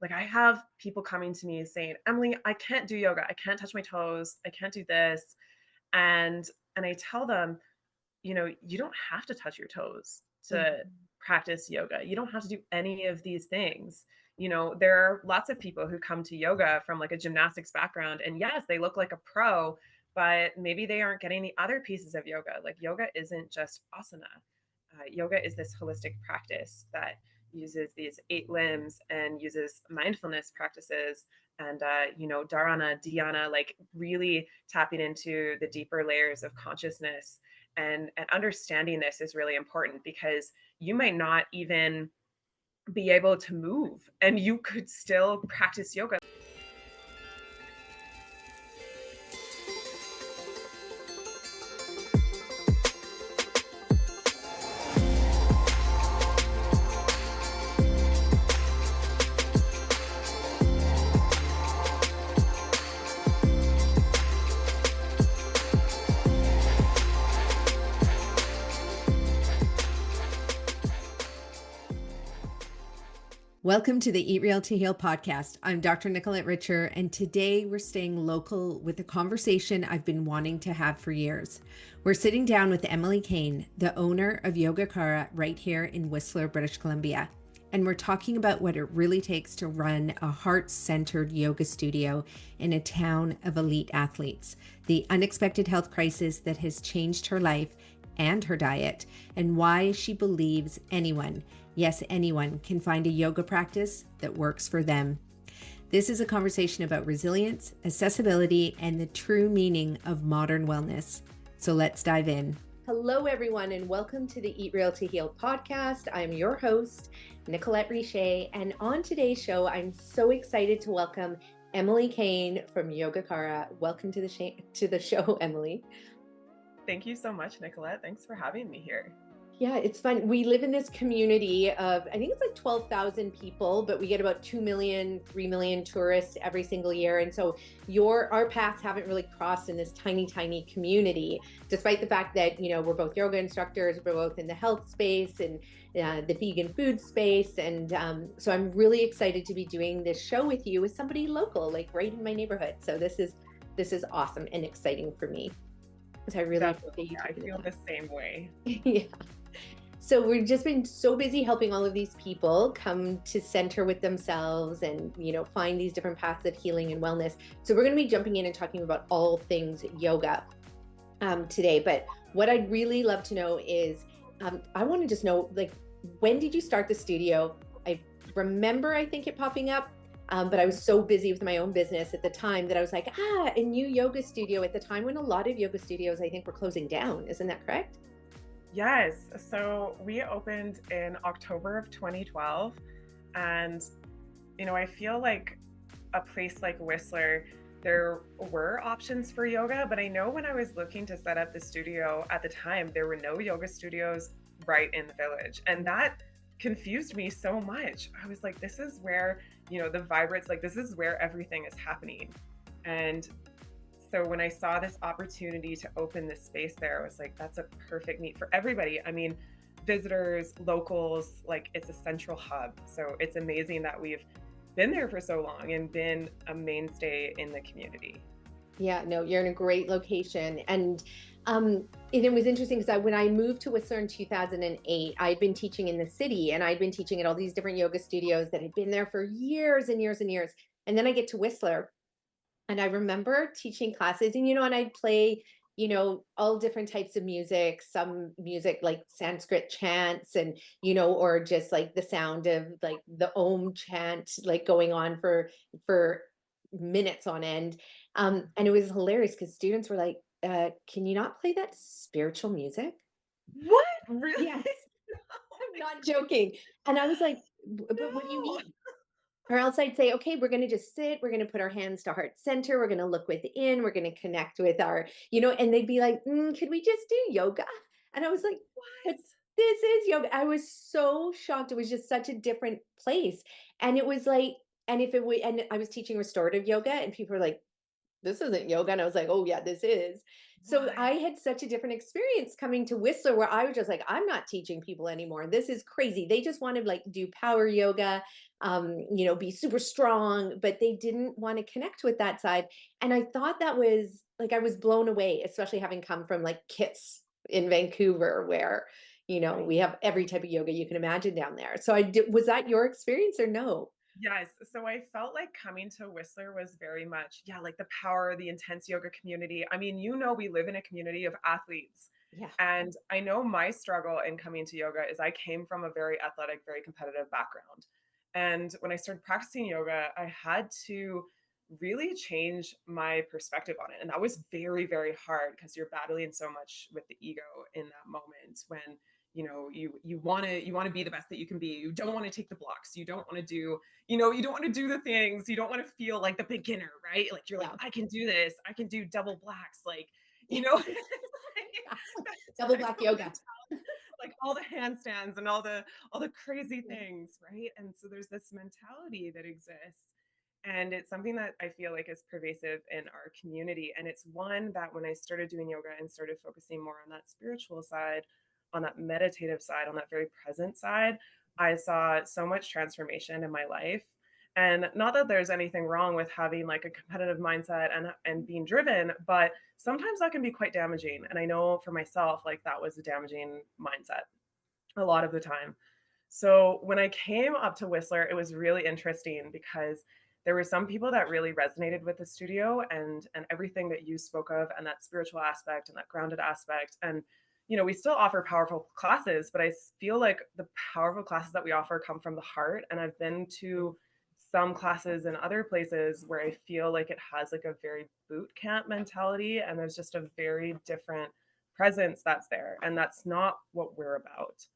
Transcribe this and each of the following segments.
Like I have people coming to me saying, Emily, I can't do yoga. I can't touch my toes. I can't do this. And I tell them, you don't have to touch your toes to Mhm. practice yoga. You don't have to do any of these things. There are lots of people who come to yoga from like a gymnastics background, and yes, they look like a pro, but maybe they aren't getting the other pieces of yoga. Like yoga isn't just asana. Yoga is this holistic practice that uses these 8 limbs and uses mindfulness practices and dharana, dhyana, like really tapping into the deeper layers of consciousness. And understanding this is really important because you might not even be able to move and you could still practice yoga. Welcome to the Eat Real to Heal podcast. I'm Dr. Nicolette Richer, and today we're staying local with a conversation I've been wanting to have for years. We're sitting down with Emily Kane, the owner of Yoga Cara right here in Whistler, British Columbia. And we're talking about what it really takes to run a heart-centered yoga studio in a town of elite athletes, the unexpected health crisis that has changed her life and her diet, and why she believes anyone, yes, anyone, can find a yoga practice that works for them. This is a conversation about resilience, accessibility, and the true meaning of modern wellness. So let's dive in. Hello, everyone, and welcome to the Eat Real to Heal podcast. I'm your host, Nicolette Richer, and on today's show, I'm so excited to welcome Emily Kane from Yoga Cara. Welcome to the show, Emily. Thank you so much, Nicolette. Thanks for having me here. Yeah, it's fun. We live in this community of, I think it's like 12,000 people, but we get about 2 million, 3 million tourists every single year. And so our paths haven't really crossed in this tiny, tiny community, despite the fact that, we're both yoga instructors, we're both in the health space and the vegan food space. And so I'm really excited to be doing this show with you with somebody local, like right in my neighborhood. So this is awesome and exciting for me. So I really appreciate you I taking feel the the time. same way. Yeah. So we've just been so busy helping all of these people come to center with themselves and, find these different paths of healing and wellness. So we're going to be jumping in and talking about all things yoga today. But what I'd really love to know is, I want to just know, like, when did you start the studio? I remember, I think it popping up, but I was so busy with my own business at the time that I was like, a new yoga studio at the time when a lot of yoga studios, I think, were closing down. Isn't that correct? Yes. So we opened in October of 2012. And, I feel like a place like Whistler, there were options for yoga, but I know when I was looking to set up the studio at the time, there were no yoga studios right in the village. And that confused me so much. I was like, this is where, the vibrance, like, this is where everything is happening. And so when I saw this opportunity to open this space there, I was like, that's a perfect meet for everybody. I mean, visitors, locals, like it's a central hub. So it's amazing that we've been there for so long and been a mainstay in the community. Yeah, no, you're in a great location. And it was interesting because when I moved to Whistler in 2008, I'd been teaching in the city and I'd been teaching at all these different yoga studios that had been there for years and years and years. And then I get to Whistler and I remember teaching classes and I'd play, all different types of music, some music like Sanskrit chants and, or just like the sound of like the Om chant, like going on for minutes on end. And it was hilarious because students were like, can you not play that spiritual music? What? Really? Yes, I'm not joking. And I was like, but what do you No. mean? Or else I'd say, okay, we're going to just sit. We're going to put our hands to heart center. We're going to look within. We're going to connect with and they'd be like, could we just do yoga? And I was like, but What? this is yoga. I was so shocked. It was just such a different place. And it was like, and I was teaching restorative yoga and people were like, this isn't yoga. And I was like, oh yeah, this is. So What? I had such a different experience coming to Whistler where I was just like, I'm not teaching people anymore. This is crazy. They just want to like do power yoga, be super strong, but they didn't want to connect with that side. And I thought that was like, I was blown away, especially having come from like KITS in Vancouver, where, Right. we have every type of yoga you can imagine down there. So I did, was that your experience or no? Yes. So I felt like coming to Whistler was very much, yeah, like the power, the intense yoga community. I mean, we live in a community of athletes. Yeah. And I know my struggle in coming to yoga is I came from a very athletic, very competitive background. And when I started practicing yoga, I had to really change my perspective on it. And that was very, very hard because you're battling so much with the ego in that moment when you want to be the best that you can be. You don't want to take the blocks. You don't want to do you don't want to do the things. You don't want to feel like the beginner, right? Like you're like, Yeah. I can do this. I can do double blacks. Like, Yeah. it's like that Double type black of yoga. mentality, like all the handstands and all the crazy things, right? And so there's this mentality that exists. And it's something that I feel like is pervasive in our community. And it's one that when I started doing yoga and started focusing more on that spiritual side, on that meditative side, on that very present side, I saw so much transformation in my life. And not that there's anything wrong with having like a competitive mindset and being driven, but sometimes that can be quite damaging. And I know for myself, like that was a damaging mindset a lot of the time. So when I came up to Whistler, it was really interesting because there were some people that really resonated with the studio and everything that you spoke of and that spiritual aspect and that grounded aspect. And we still offer powerful classes, but I feel like the powerful classes that we offer come from the heart. And I've been to some classes in other places where I feel like it has like a very boot camp mentality and there's just a very different presence that's there. And that's not what we're about.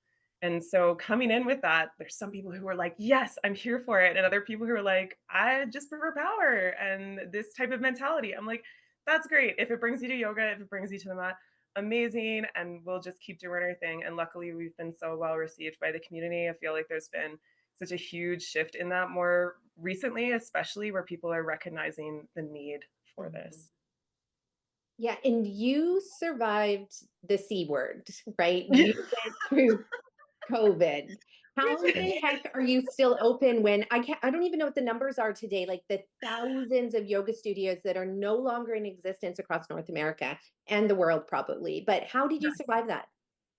And so coming in with that, there's some people who are like, yes, I'm here for it. And other people who are like, I just prefer power and this type of mentality. I'm like, that's great. If it brings you to yoga, if it brings you to the mat, amazing. And we'll just keep doing our thing. And luckily, we've been so well received by the community. I feel like there's been such a huge shift in that more recently, especially where people are recognizing the need for Mhm. this. Yeah, and you survived the C word, right? Yeah, You went through COVID. How we did. the heck are you still open when I don't even know what the numbers are today, like the thousands of yoga studios that are no longer in existence across North America and the world probably. But how did you survive that?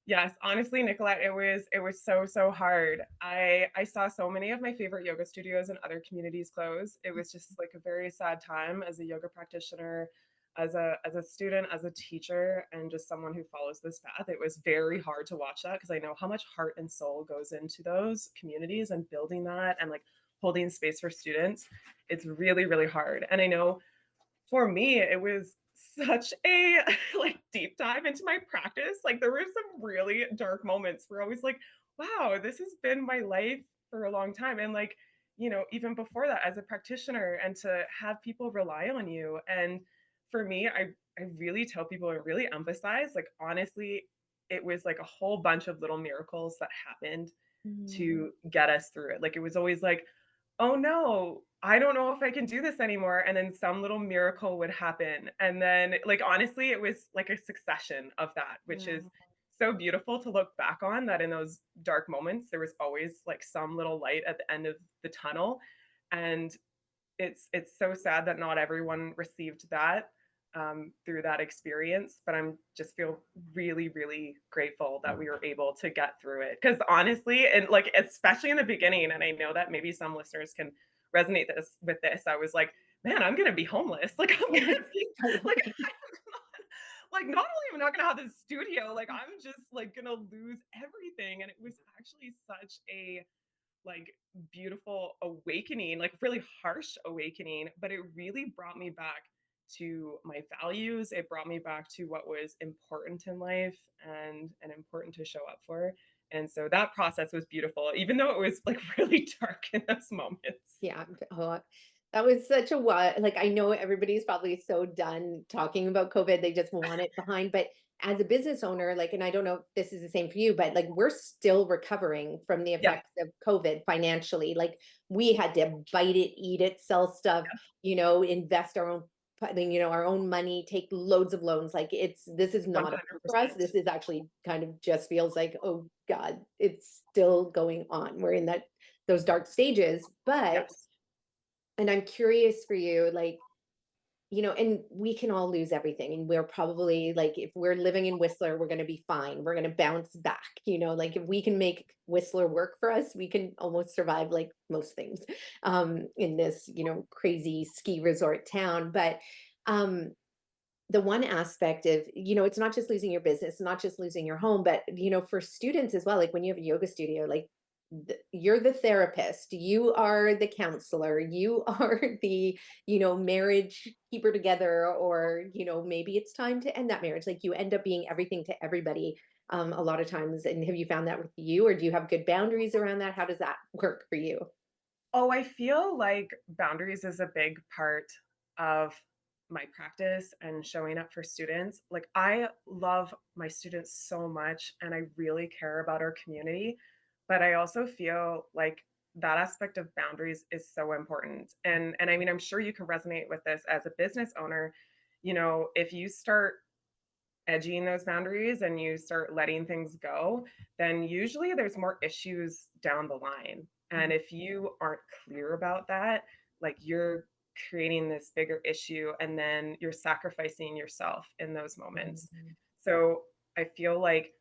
Yes, honestly, Nicolette, it was so, so hard. I saw so many of my favorite yoga studios and other communities close. It was just like a very sad time as a yoga practitioner, as a student, as a teacher, and just someone who follows this path. It was very hard to watch that because I know how much heart and soul goes into those communities and building that and like holding space for students. It's really, really hard. And I know for me, it was such a like deep dive into my practice. Like there were some really dark moments where I was like, wow, this has been my life for a long time. And like, even before that as a practitioner and to have people rely on you. And for me, I really tell people and really emphasize, like honestly, it was like a whole bunch of little miracles that happened Mm. to get us through it. Like it was always like, "Oh no, I don't know if I can do this anymore." And then some little miracle would happen. And then like honestly, it was like a succession of that, which is Wow. so beautiful to look back on that in those dark moments, there was always like some little light at the end of the tunnel. And it's so sad that not everyone received that through that experience. But I'm just feel really, really grateful that we were able to get through it. Because honestly, and like especially in the beginning, and I know that maybe some listeners can resonate this with this. I was like, man, I'm gonna be homeless. Like I'm gonna be like Totally. like not only am I not gonna have this studio, like I'm just like gonna lose everything. And it was actually such a like beautiful awakening, like really harsh awakening, but it really brought me back to my values. It brought me back to what was important in life and important to show up for. And so that process was beautiful, even though it was like really dark in those moments. Yeah. Oh, that was such a what, like, I know everybody's probably so done talking about COVID. They just want it behind. But as a business owner, like, and I don't know if this is the same for you, but like, we're still recovering from the Yeah. effects of COVID financially. Like, we had to bite it, eat it, sell stuff, invest our own our own money, take loads of loans. Like this is not a for us. 100%. This is actually kind of just feels like, oh God, it's still going on. We're in those dark stages. But, Yes. and I'm curious for you, like, and we can all lose everything. And we're probably like, if we're living in Whistler, we're going to be fine. We're going to bounce back. Like if we can make Whistler work for us, we can almost survive like most things in this, crazy ski resort town. But um, the one aspect of, it's not just losing your business, not just losing your home, but, for students as well, like when you have a yoga studio, like you're the therapist, you are the counselor, you are the, marriage keeper together, or, maybe it's time to end that marriage. Like you end up being everything to everybody a lot of times. And have you found that with you, or do you have good boundaries around that? How does that work for you? Oh, I feel like boundaries is a big part of my practice and showing up for students. Like, I love my students so much and I really care about our community, but I also feel like that aspect of boundaries is so important. And I mean, I'm sure you can resonate with this as a business owner. If you start edging those boundaries and you start letting things go, then usually there's more issues down the line. And if you aren't clear about that, like you're creating this bigger issue and then you're sacrificing yourself in those moments. Mhm. So I feel like,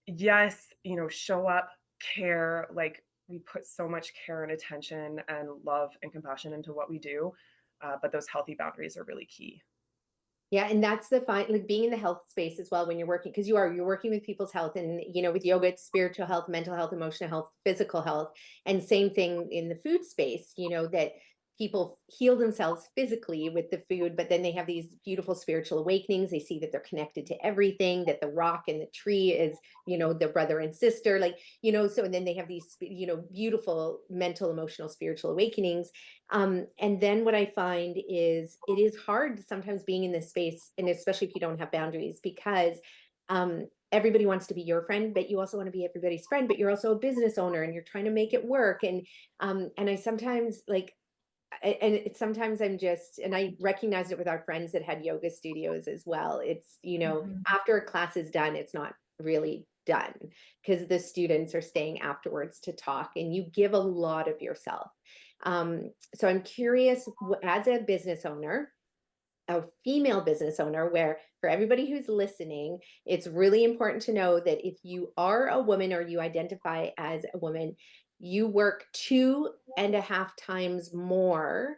yes, show up, care, like we put so much care and attention and love and compassion into what we do. But those healthy boundaries are really key. Yeah, and that's the fine, like being in the health space as well when you're working, because you're working with people's health, and with yoga, it's spiritual health, mental health, emotional health, physical health, and same thing in the food space. That people heal themselves physically with the food, but then they have these beautiful spiritual awakenings. They see that they're connected to everything, that the rock and the tree is, their brother and sister, like, so, and then they have these, beautiful mental, emotional, spiritual awakenings. And then what I find is it is hard sometimes being in this space, and especially if you don't have boundaries, because everybody wants to be your friend, but you also want to be everybody's friend, but you're also a business owner and you're trying to make it work. And I sometimes like, sometimes I'm just, and I recognized it with our friends that had yoga studios as well. It's, Mhm. after a class is done, it's not really done because the students are staying afterwards to talk, and you give a lot of yourself. So I'm curious, as a business owner, a female business owner, where for everybody who's listening, it's really important to know that if you are a woman or you identify as a woman, you work 2.5 times more,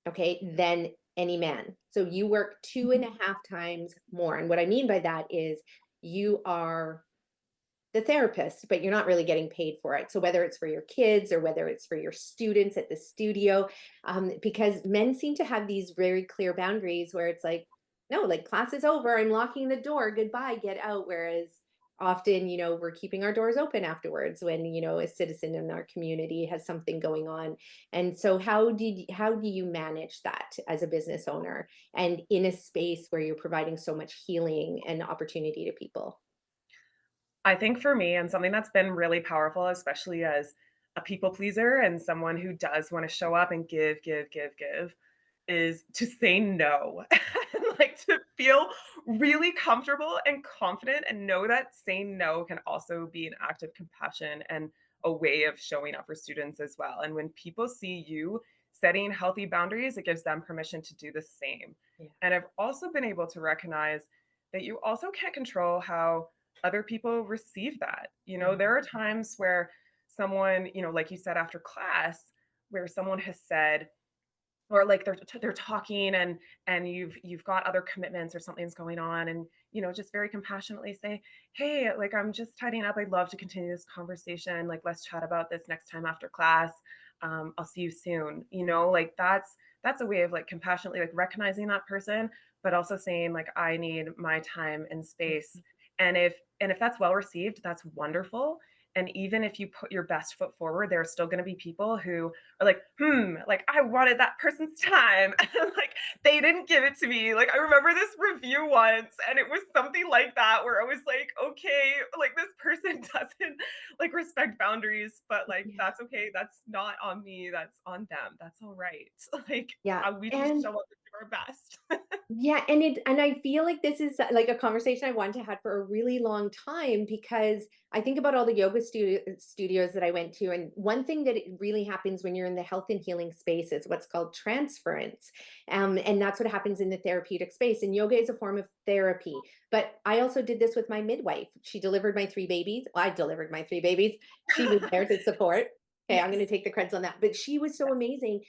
okay, than any man. So you work two and Mhm. a half times more. And what I mean by that is you are the therapist, but you're not really getting paid for it. So whether it's for your kids or whether it's for your students at the studio, because men seem to have these very clear boundaries where it's like, no, like class is over, I'm locking the door, goodbye, get out. Whereas often, we're keeping our doors open afterwards when, a citizen in our community has something going on. And so how do you manage that as a business owner and in a space where you're providing so much healing and opportunity to people? I think for me, and something that's been really powerful, especially as a people pleaser and someone who does want to show up and give, give, give, give, is to say no. And like to feel really comfortable and confident and know that saying no can also be an act of compassion and a way of showing up for students as well. And when people see you setting healthy boundaries, it gives them permission to do the same. Yeah. And I've also been able to recognize that you also can't control how other people receive that. There are times where someone, like you said after class, where someone has said, or like they're talking and you've got other commitments or something's going on, and just very compassionately say, hey, like I'm just tidying up, I'd love to continue this conversation, like let's chat about this next time after class. I'll see you soon. Like that's a way of like compassionately like recognizing that person, but also saying like I need my time and space. And if that's well received, that's wonderful. And even if you put your best foot forward, there are still going to be people who are like, like I wanted that person's time. And like they didn't give it to me. Like I remember this review once and it was something like that where I was like, okay, like this person doesn't like respect boundaries, but like that's okay. That's not on me. That's on them. That's all right. Like Yeah. we just And show up. our best. Yeah, and I feel like this is like a conversation I wanted to have for a really long time because I think about all the yoga studios that I went to, and one thing that it really happens when you're in the health and healing space is what's called transference, and that's what happens in the therapeutic space. And yoga is a form of therapy. But I also did this with my midwife. She delivered my 3 babies. Well, I delivered my 3 babies. She was there to support. Okay, I'm going to Yes. take the creds on that. But she was so amazing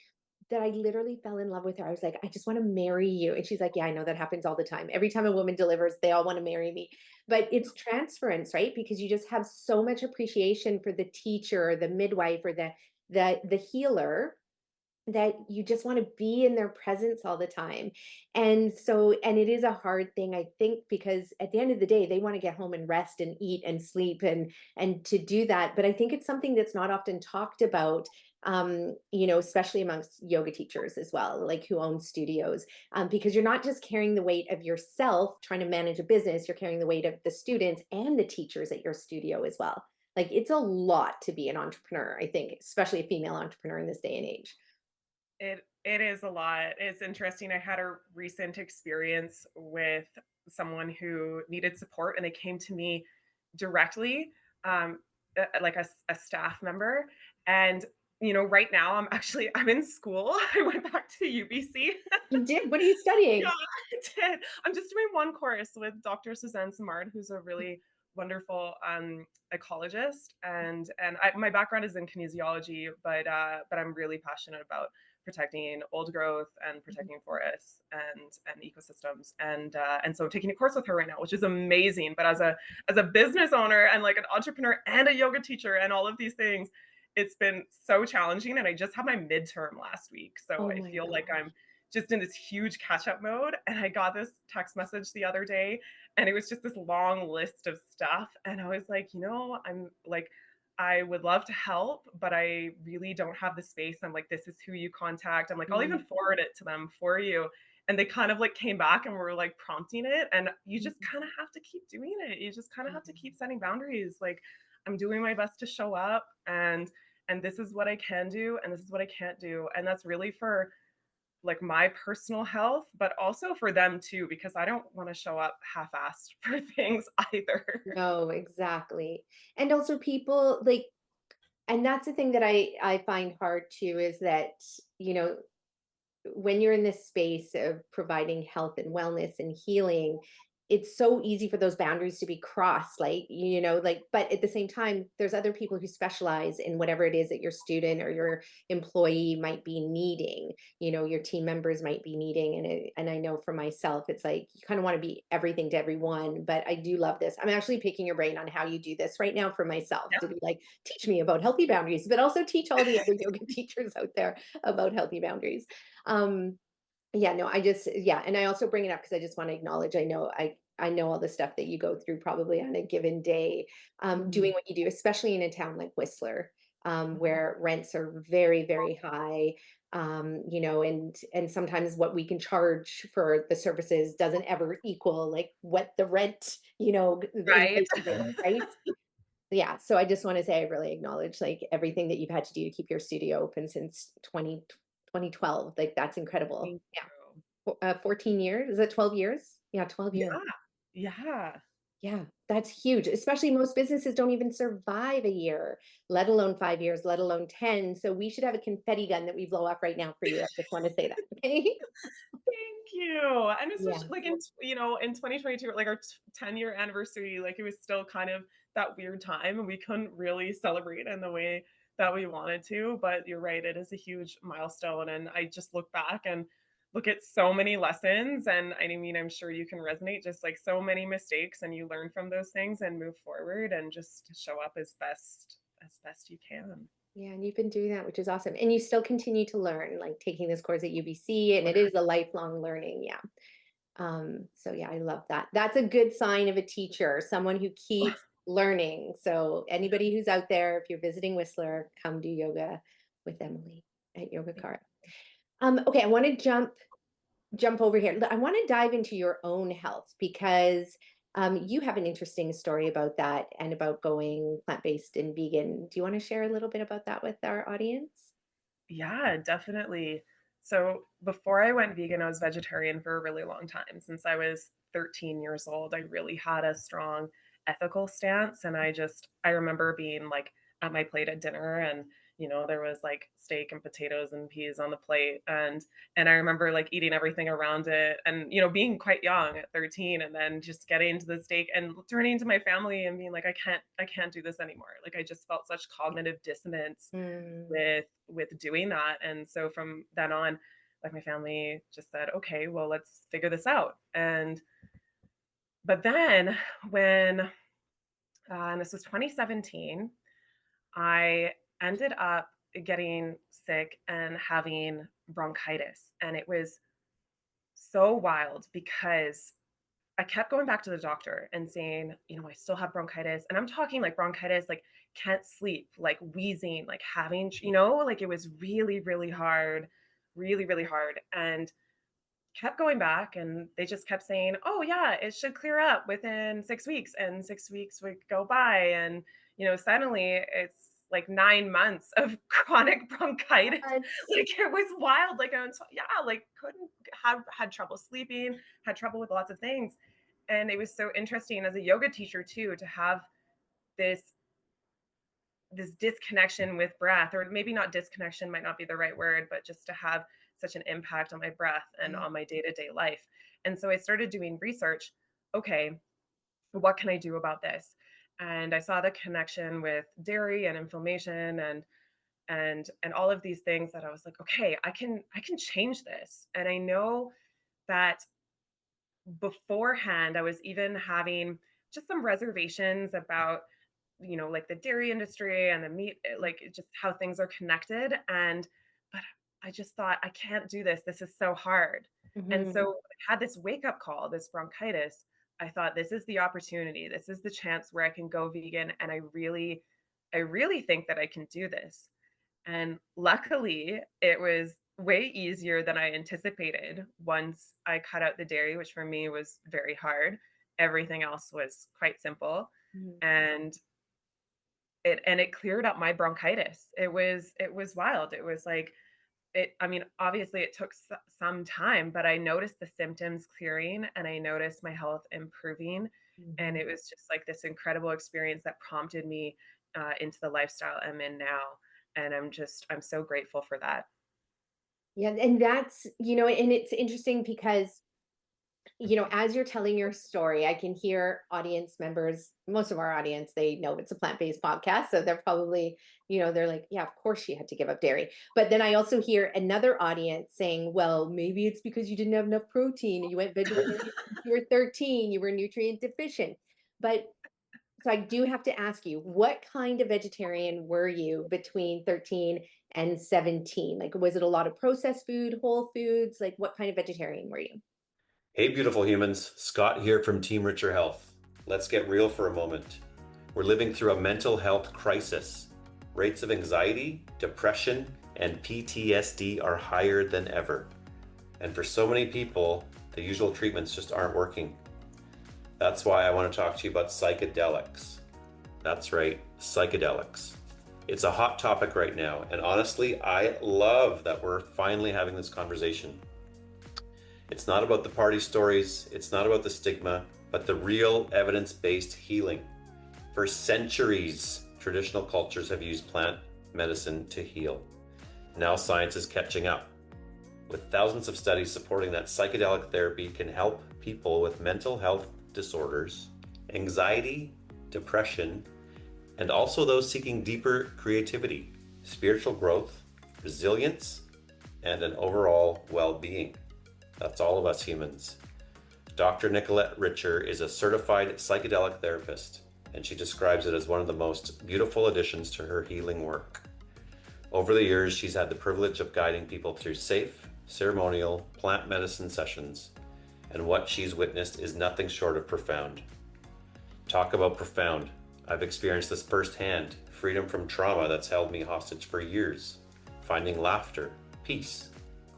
that I literally fell in love with her. I was like, I just want to marry you. And she's like, yeah, I know that happens all the time. Every time a woman delivers, they all want to marry me. But it's transference, right? Because you just have so much appreciation for the teacher or the midwife or the healer that you just want to be in their presence all the time. And so, and it is a hard thing, I think, because at the end of the day, they want to get home and rest and eat and sleep and to do that. But I think it's something that's not often talked about, especially amongst yoga teachers as well, like who own studios, because you're not just carrying the weight of yourself trying to manage a business, you're carrying the weight of the students and the teachers at your studio as well. Like it's a lot to be an entrepreneur, I think, especially a female entrepreneur in this day and age. It is a lot. It's interesting. I had a recent experience with someone who needed support, and they came to me directly, like a staff member. And right now I'm in school. I went back to UBC. You did? What are you Yeah, studying? I did. I'm just doing one course with Dr. Suzanne Simard, who's a really wonderful ecologist, and my background is in kinesiology, but I'm really passionate about protecting old growth and protecting forests and ecosystems, and so I'm taking a course with her right now, which is amazing. But as a business owner and like an entrepreneur and a yoga teacher and all of these things, it's been so challenging. And I just had my midterm last week, so Oh I my feel like gosh. I'm just in this huge catch up mode. And I got this text message the other day, and it was just this long list of stuff. And I was like, I'm like, I would love to help, but I really don't have the space. I'm like, this is who you contact. I'm like, I'll even Mm, forward it to them for you. And they kind of like came back and were like prompting it. And you just mm, kind of have to keep doing it. You just kind of have to mm, keep setting boundaries. Like, I'm doing my best to show up, and this is what I can do and this is what I can't do. And that's really for like my personal health, but also for them too, because I don't want to show up half-assed for things either. no, exactly. And also people like, and that's the thing that I find hard too, is that, you know, when you're in this space of providing health and wellness and healing, it's so easy for those boundaries to be crossed, like, like, but at the same time, there's other people who specialize in whatever it is that your student or your employee might be needing, your team members might be needing. And I know for myself, it's like, you kind of want to be everything to everyone, but I do love this. I'm actually picking your brain on how you do this right now for myself to Yeah. be like, teach me about healthy boundaries, but also teach all the other yoga teachers out there about healthy boundaries. Um, yeah, no, yeah. And I also bring it up because I just want to acknowledge, I know all the stuff that you go through probably on a given day, doing Mhm. what you do, especially in a town like Whistler, Mhm. where rents are very, very high. And sometimes what we can charge for the services doesn't ever equal like what the rent, Right. inflation is, right? Yeah. So I just want to say I really acknowledge like everything that you've had to do to keep your studio open since 2012. Like that's incredible. Thank you. 14 years. Is it 12 years? Yeah, 12 years. Yeah. Yeah. Yeah, that's huge. Especially most businesses don't even survive a year, let alone 5 years, let alone 10. So we should have a confetti gun that we blow off right now for you. I just want to say that. Okay. Thank you. And Yeah. especially like in 2022, like our 10-year anniversary, like it was still kind of that weird time, and we couldn't really celebrate in the way that we wanted to. But you're right, it is a huge milestone. And I just look back and look at so many lessons. And I mean, I'm sure you can resonate, just like so many mistakes, and you learn from those things and move forward and just show up as best you can. Yeah, and you've been doing that, which is awesome. And you still continue to learn, like taking this course at UBC, and it is a lifelong learning. Yeah. So yeah, I love that. That's a good sign of a teacher, someone who keeps learning. So anybody who's out there, if you're visiting Whistler, come do yoga with Emily at Yoga Cara. Okay, I want to jump over here. I want to dive into your own health because you have an interesting story about that and about going plant-based and vegan. Do you want to share a little bit about that with our audience? Yeah, definitely. So before I went vegan, I was vegetarian for a really long time. Since I was 13 years old, I really had a strong ethical stance. And I remember being like at my plate at dinner and, there was like steak and potatoes and peas on the plate. And I remember like eating everything around it and, being quite young at 13 and then just getting to the steak and turning to my family and being like, I can't do this anymore. Like I just felt such cognitive dissonance Mm. with doing that. And so from then on, like my family just said, okay, well, let's figure this out. But then when and this was 2017, I ended up getting sick and having bronchitis. And it was so wild because I kept going back to the doctor and saying, I still have bronchitis. And I'm talking like bronchitis, like can't sleep, like wheezing, like having, like it was really, really hard, really, really hard. And kept going back and they just kept saying, oh, yeah, it should clear up within 6 weeks. And 6 weeks would go by. And, suddenly it's like 9 months of chronic bronchitis. What? Like it was wild. Like, yeah, like couldn't have had trouble sleeping, had trouble with lots of things. And it was so interesting as a yoga teacher too to have this disconnection with breath, or maybe not disconnection might not be the right word, but just to have such an impact on my breath and Mm. on my day-to-day life. And so I started doing research. Okay, what can I do about this? And I saw the connection with dairy and inflammation and all of these things that I was like, okay, I can change this. And I know that beforehand I was even having just some reservations about like the dairy industry and the meat, like just how things are connected. But I just thought, I can't do this. This is so hard. And Mhm. so I had this wake up call, this bronchitis. I thought, this is the opportunity. This is the chance where I can go vegan. And I really think that I can do this. And luckily, it was way easier than I anticipated once I cut out the dairy, which for me was very hard. Everything else was quite simple. Mhm. And it cleared up my bronchitis. It was wild. It was like I mean, obviously it took some time, but I noticed the symptoms clearing and I noticed my health improving. And Mhm. it was just like this incredible experience that prompted me into the lifestyle I'm in now. And I'm so grateful for that. Yeah, and that's, and it's interesting because, as you're telling your story, I can hear audience members, most of our audience, they know it's a plant-based podcast. So they're probably, they're like, yeah, of course she had to give up dairy. But then I also hear another audience saying, well, maybe it's because you didn't have enough protein and you went vegetarian since you were 13, you were nutrient deficient. But so I do have to ask you, what kind of vegetarian were you between 13 and 17? Like, was it a lot of processed food, whole foods? Like, what kind of vegetarian were you? Hey, beautiful humans. Scott here from Team Richer Health. Let's get real for a moment. We're living through a mental health crisis. Rates of anxiety, depression, and PTSD are higher than ever. And for so many people, the usual treatments just aren't working. That's why I want to talk to you about psychedelics. That's right, psychedelics. It's a hot topic right now, and honestly, I love that we're finally having this conversation. It's not about the party stories, it's not about the stigma, but the real evidence-based healing. For centuries, traditional cultures have used plant medicine to heal. Now science is catching up, with thousands of studies supporting that psychedelic therapy can help people with mental health disorders, anxiety, depression, and also those seeking deeper creativity, spiritual growth, resilience, and an overall well-being. That's all of us humans. Dr. Nicolette Richer is a certified psychedelic therapist, and she describes it as one of the most beautiful additions to her healing work. Over the years, she's had the privilege of guiding people through safe, ceremonial plant medicine sessions, and what she's witnessed is nothing short of profound. Talk about profound. I've experienced this firsthand, freedom from trauma that's held me hostage for years, finding laughter, peace,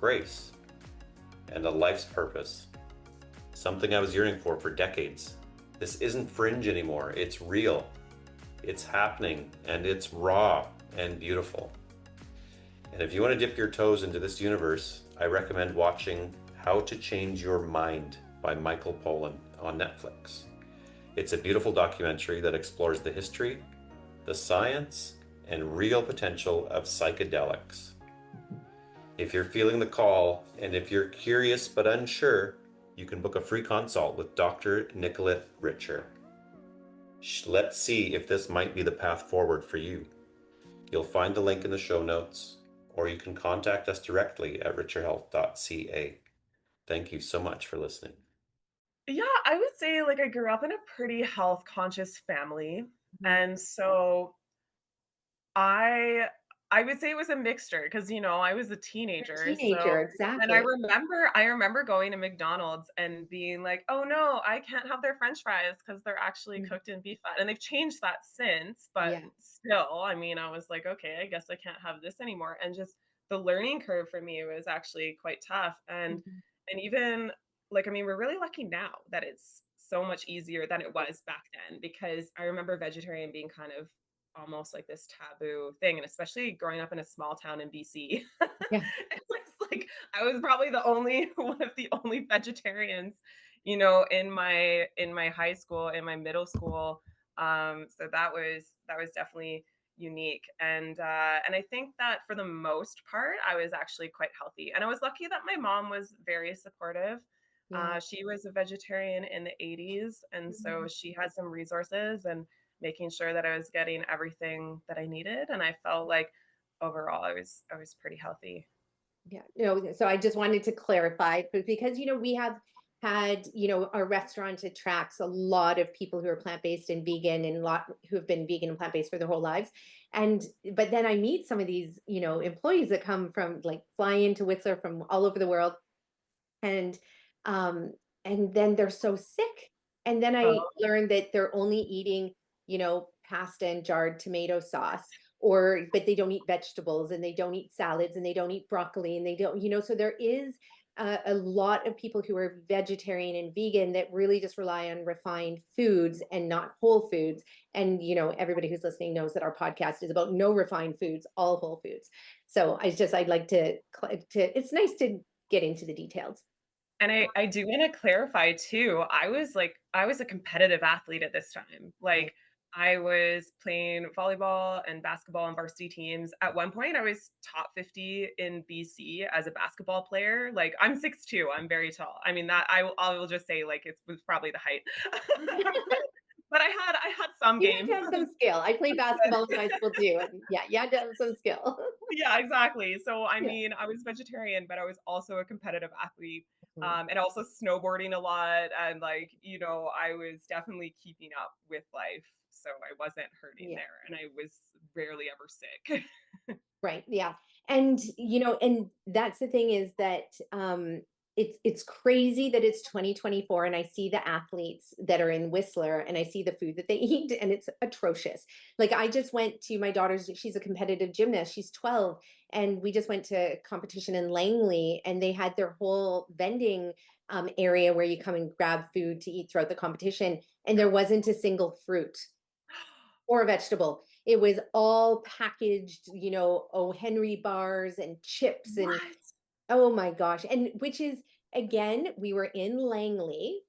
grace, and a life's purpose. Something I was yearning for decades. This isn't fringe anymore, it's real. It's happening, and it's raw and beautiful. And if you want to dip your toes into this universe, I recommend watching How to Change Your Mind by Michael Pollan on Netflix. It's a beautiful documentary that explores the history, the science, and real potential of psychedelics. If you're feeling the call, and if you're curious but unsure, you can book a free consult with Dr. Nicolette Richer. Let's see if this might be the path forward for you. You'll find the link in the show notes, or you can contact us directly at richerhealth.ca. Thank you so much for listening. Yeah, I would say like I grew up in a pretty health conscious family. Mhm. And so I I would say it was a mixture because I was a You're a teenager. teenager, And I exactly. remember going to McDonald's and being like, "Oh no, I can't have their French fries because they're actually Mhm. cooked in beef fat." And they've changed that since, but Yeah. still, I mean, I was like, "Okay, I guess I can't have this anymore." And just the learning curve for me was actually quite tough. Mhm. And even like, I mean, we're really lucky now that it's so much easier than it was back then because I remember vegetarian being kind of almost like this taboo thing, and especially growing up in a small town in BC. Yeah. It was like I was probably the only one of the only vegetarians, in my high school, in my middle school. So that was definitely unique. And I think that for the most part, I was actually quite healthy. And I was lucky that my mom was very supportive. Yeah. She was a vegetarian in the 80s, and so Mhm. she had some resources and making sure that I was getting everything that I needed. And I felt like overall I was pretty healthy. Yeah. So I just wanted to clarify because, we have had, our restaurant attracts a lot of people who are plant-based and vegan and a lot who have been vegan and plant-based for their whole lives. But then I meet some of these, employees that come from like fly into Whistler from all over the world and um and then they're so sick, and then I Oh, learned that they're only eating pasta and jarred tomato sauce, or but they don't eat vegetables and they don't eat salads and they don't eat broccoli and they don't, so there is a lot of people who are vegetarian and vegan that really just rely on refined foods and not whole foods. And everybody who's listening knows that our podcast is about no refined foods, all whole foods. So I'd like to it's nice to get into the details. and I do want to clarify too. I was a competitive athlete at this time. Right. Like I was playing volleyball and basketball on varsity teams. At one point I was top 50 in BC as a basketball player. Like I'm 6'2". I'm very tall. I mean that I will just say like it was probably the height. But I had some You had games. to have some skill. I played basketball in high school too, and yeah, you had to have some skill. Yeah, exactly. So, I Yeah. mean, I was vegetarian, but I was also a competitive athlete, Mhm. and also snowboarding a lot. And I was definitely keeping up with life. So I wasn't hurting Yeah. there, and I was rarely ever sick. Right. Yeah. And and that's the thing is that it's crazy that it's 2024 and I see the athletes that are in Whistler and I see the food that they eat and it's atrocious. Like I just went to my daughter's, she's a competitive gymnast, she's 12, and we just went to a competition in Langley and they had their whole vending area where you come and grab food to eat throughout the competition, and there wasn't a single fruit or a vegetable. It was all packaged, oh, Henry bars and chips and What? oh my gosh. And which is, again, we were in Langley,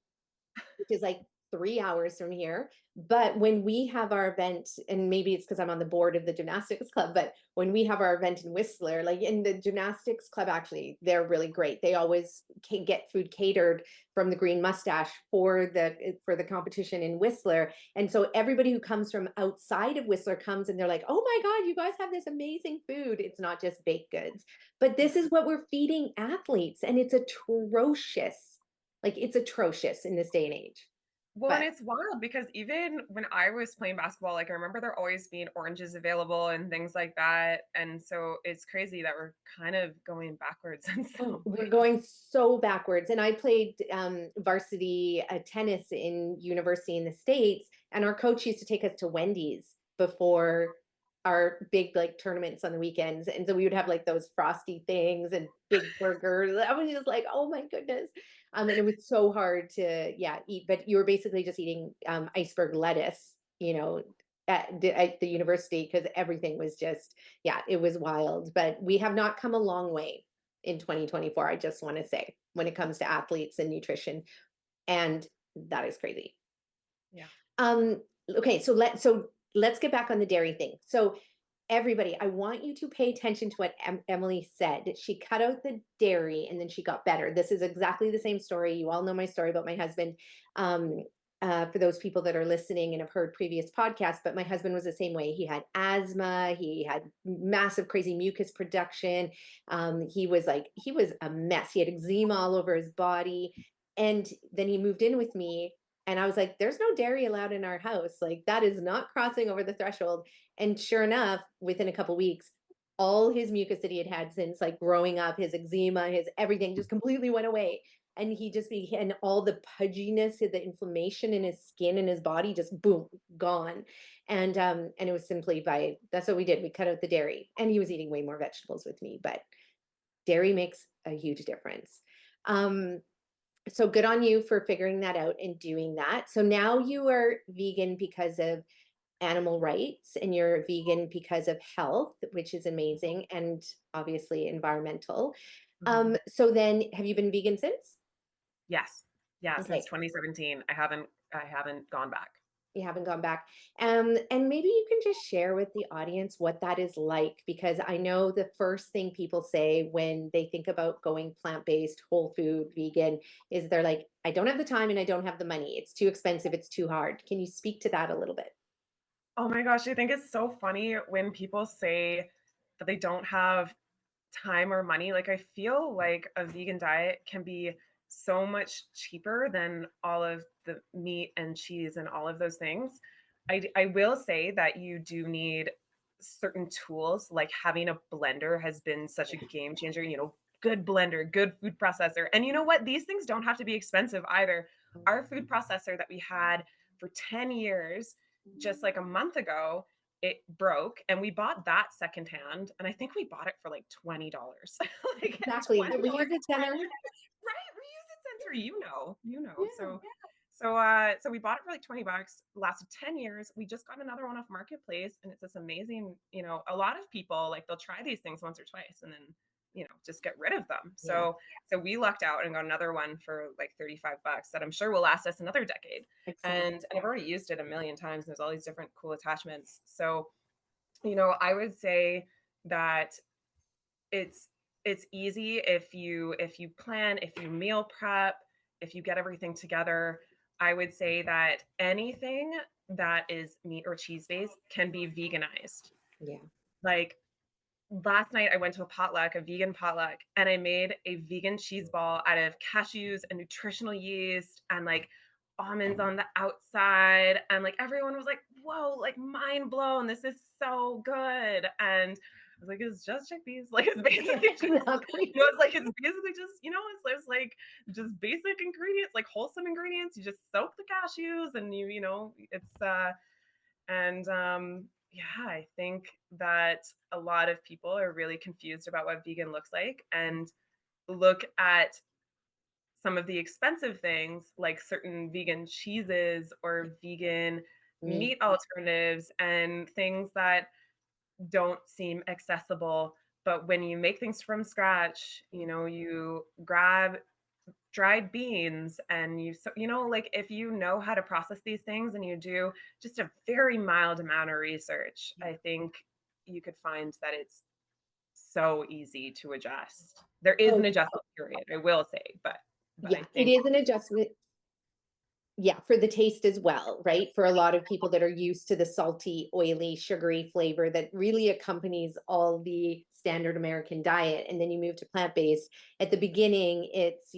which is like 3 hours from here. But when we have our event, and maybe it's because I'm on the board of the gymnastics club, but when we have our event in Whistler, like in the gymnastics club, actually, they're really great. They always can get food catered from the Green Mustache for the competition in Whistler. And so everybody who comes from outside of Whistler comes and they're like, oh my God, you guys have this amazing food. It's not just baked goods. But this is what we're feeding athletes, and it's atrocious. Like it's atrocious in this day and age. Well, and But it's wild because even when I was playing basketball, like I remember there always being oranges available and things like that. And so it's crazy that we're kind of going backwards in oh, some we're ways. going so backwards. And I played varsity tennis in university in the States, and our coach used to take us to Wendy's before our big like tournaments on the weekends. And so we would have like those frosty things and big burgers. I was just like, oh my goodness. And it was so hard to, yeah, eat, but you were basically just eating iceberg lettuce, at the university, because everything was just, yeah, it was wild. But we have not come a long way in 2024, I just want to say, when it comes to athletes and nutrition. And that is crazy. Yeah. Okay, so let's get back on the dairy thing. So everybody, I want you to pay attention to what Emily said. She cut out the dairy and then she got better. This is exactly the same story. You all know my story about my husband. For those people that are listening and have heard previous podcasts, but my husband was the same way. He had asthma. He had massive, crazy mucus production. He was a mess. He had eczema all over his body. And then he moved in with me. And I was like, there's no dairy allowed in our house. Like, that is not crossing over the threshold. And sure enough, within a couple weeks, all his mucus that he had had since like growing up, his eczema, his everything just completely went away. And he just began, all the pudginess, the inflammation in his skin and his body, just boom, gone. And it was simply that's what we did. We cut out the dairy, and he was eating way more vegetables with me, but dairy makes a huge difference. So good on you for figuring that out and doing that. So now you are vegan because of animal rights, and you're vegan because of health, which is amazing, and obviously environmental. So then, have you been vegan since? Yes. Yeah. Okay. Since 2017, I haven't gone back. You haven't gone back. And maybe you can just share with the audience what that is like, because I know the first thing people say when they think about going plant-based, whole food, vegan, is they're like, I don't have the time and I don't have the money. It's too expensive. It's too hard. Can you speak to that a little bit? Oh my gosh, I think it's so funny when people say that they don't have time or money. Like, I feel like a vegan diet can be so much cheaper than all of the meat and cheese and all of those things. I will say that you do need certain tools, like having a blender has been such a game changer, good blender, good food processor. And you know what? These things don't have to be expensive either. Our food processor that we had for 10 years, just like a month ago, it broke, and we bought that secondhand, and I think we bought it for like $20. Like Exactly. The $20. reuse center. Right, reuse it center, Yeah. So we bought it for like $20, lasted 10 years. We just got another one off Marketplace, and it's this amazing, a lot of people, like, they'll try these things once or twice and then just get rid of them. So we lucked out and got another one for like $35 that I'm sure will last us another decade. Excellent. And I've already used it a million times. There's all these different cool attachments. So, I would say that it's easy if you plan, if you meal prep, if you get everything together. I would say that anything that is meat or cheese based can be veganized. Yeah. Like, last night I went to a vegan potluck, and I made a vegan cheese ball out of cashews and nutritional yeast and like almonds on the outside. And like everyone was like, whoa, like mind blown. This is so good. And I was like, it's just chickpeas. Like, it's basically just, it's like, it's basically just, it's like just basic ingredients, like wholesome ingredients. You just soak the cashews and yeah, I think that a lot of people are really confused about what vegan looks like and look at some of the expensive things like certain vegan cheeses or vegan meat alternatives and things that don't seem accessible. But when you make things from scratch, you grab dried beans and like, if you know how to process these things and you do just a very mild amount of research, I think you could find that it's so easy to adjust. There is an adjustment period, I will say, but yeah, I think it is an adjustment. Yeah, for the taste as well, right? For a lot of people that are used to the salty, oily, sugary flavor that really accompanies all the standard American diet. And then you move to plant-based. At the beginning, it's,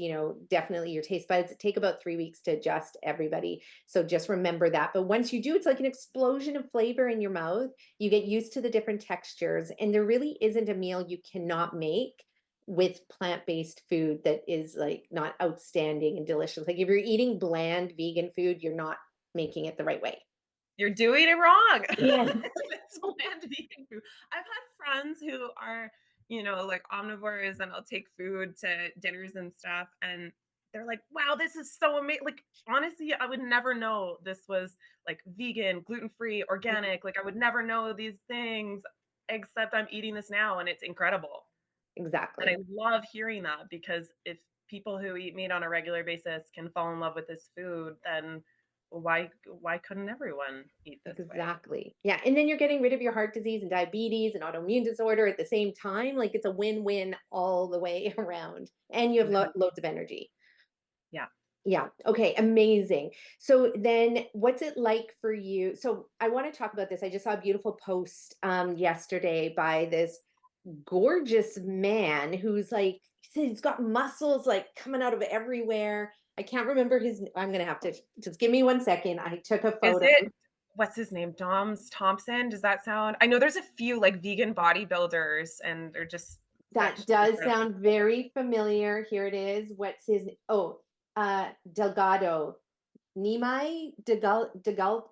definitely your taste buds take about 3 weeks to adjust, everybody. So just remember that. But once you do, it's like an explosion of flavor in your mouth. You get used to the different textures, and there really isn't a meal you cannot make with plant-based food that is like not outstanding and delicious. Like, if you're eating bland vegan food, you're not making it the right way. you're doing it wrong. Yeah. It's bland vegan food. I've had friends who are, like omnivores, and I'll take food to dinners and stuff, and they're like, wow, this is so amazing. Like, honestly, I would never know this was like vegan, gluten-free, organic. Like, I would never know these things except I'm eating this now and it's incredible. And I Exactly. love hearing that because if people who eat meat on a regular basis can fall in love with this food, then why couldn't everyone eat this way? Exactly. Yeah. And then you're getting rid of your heart disease and diabetes and autoimmune disorder at the same time. Like it's a win-win all the way around. And you have Completely. loads of energy. Yeah. Yeah. Okay. Amazing. So then what's it like for you? So I want to talk about this. I just saw a beautiful post yesterday by this gorgeous man who's like, he said he's got muscles like coming out of everywhere. I can't remember I'm going to have to just give me 1 second. I took a Is photo. it what's his name? Doms Thompson? Does that sound? I know there's a few like vegan bodybuilders and they're just That such does incredible. sound very familiar. Here it is. What's his oh Delgado. Nimai Delgado.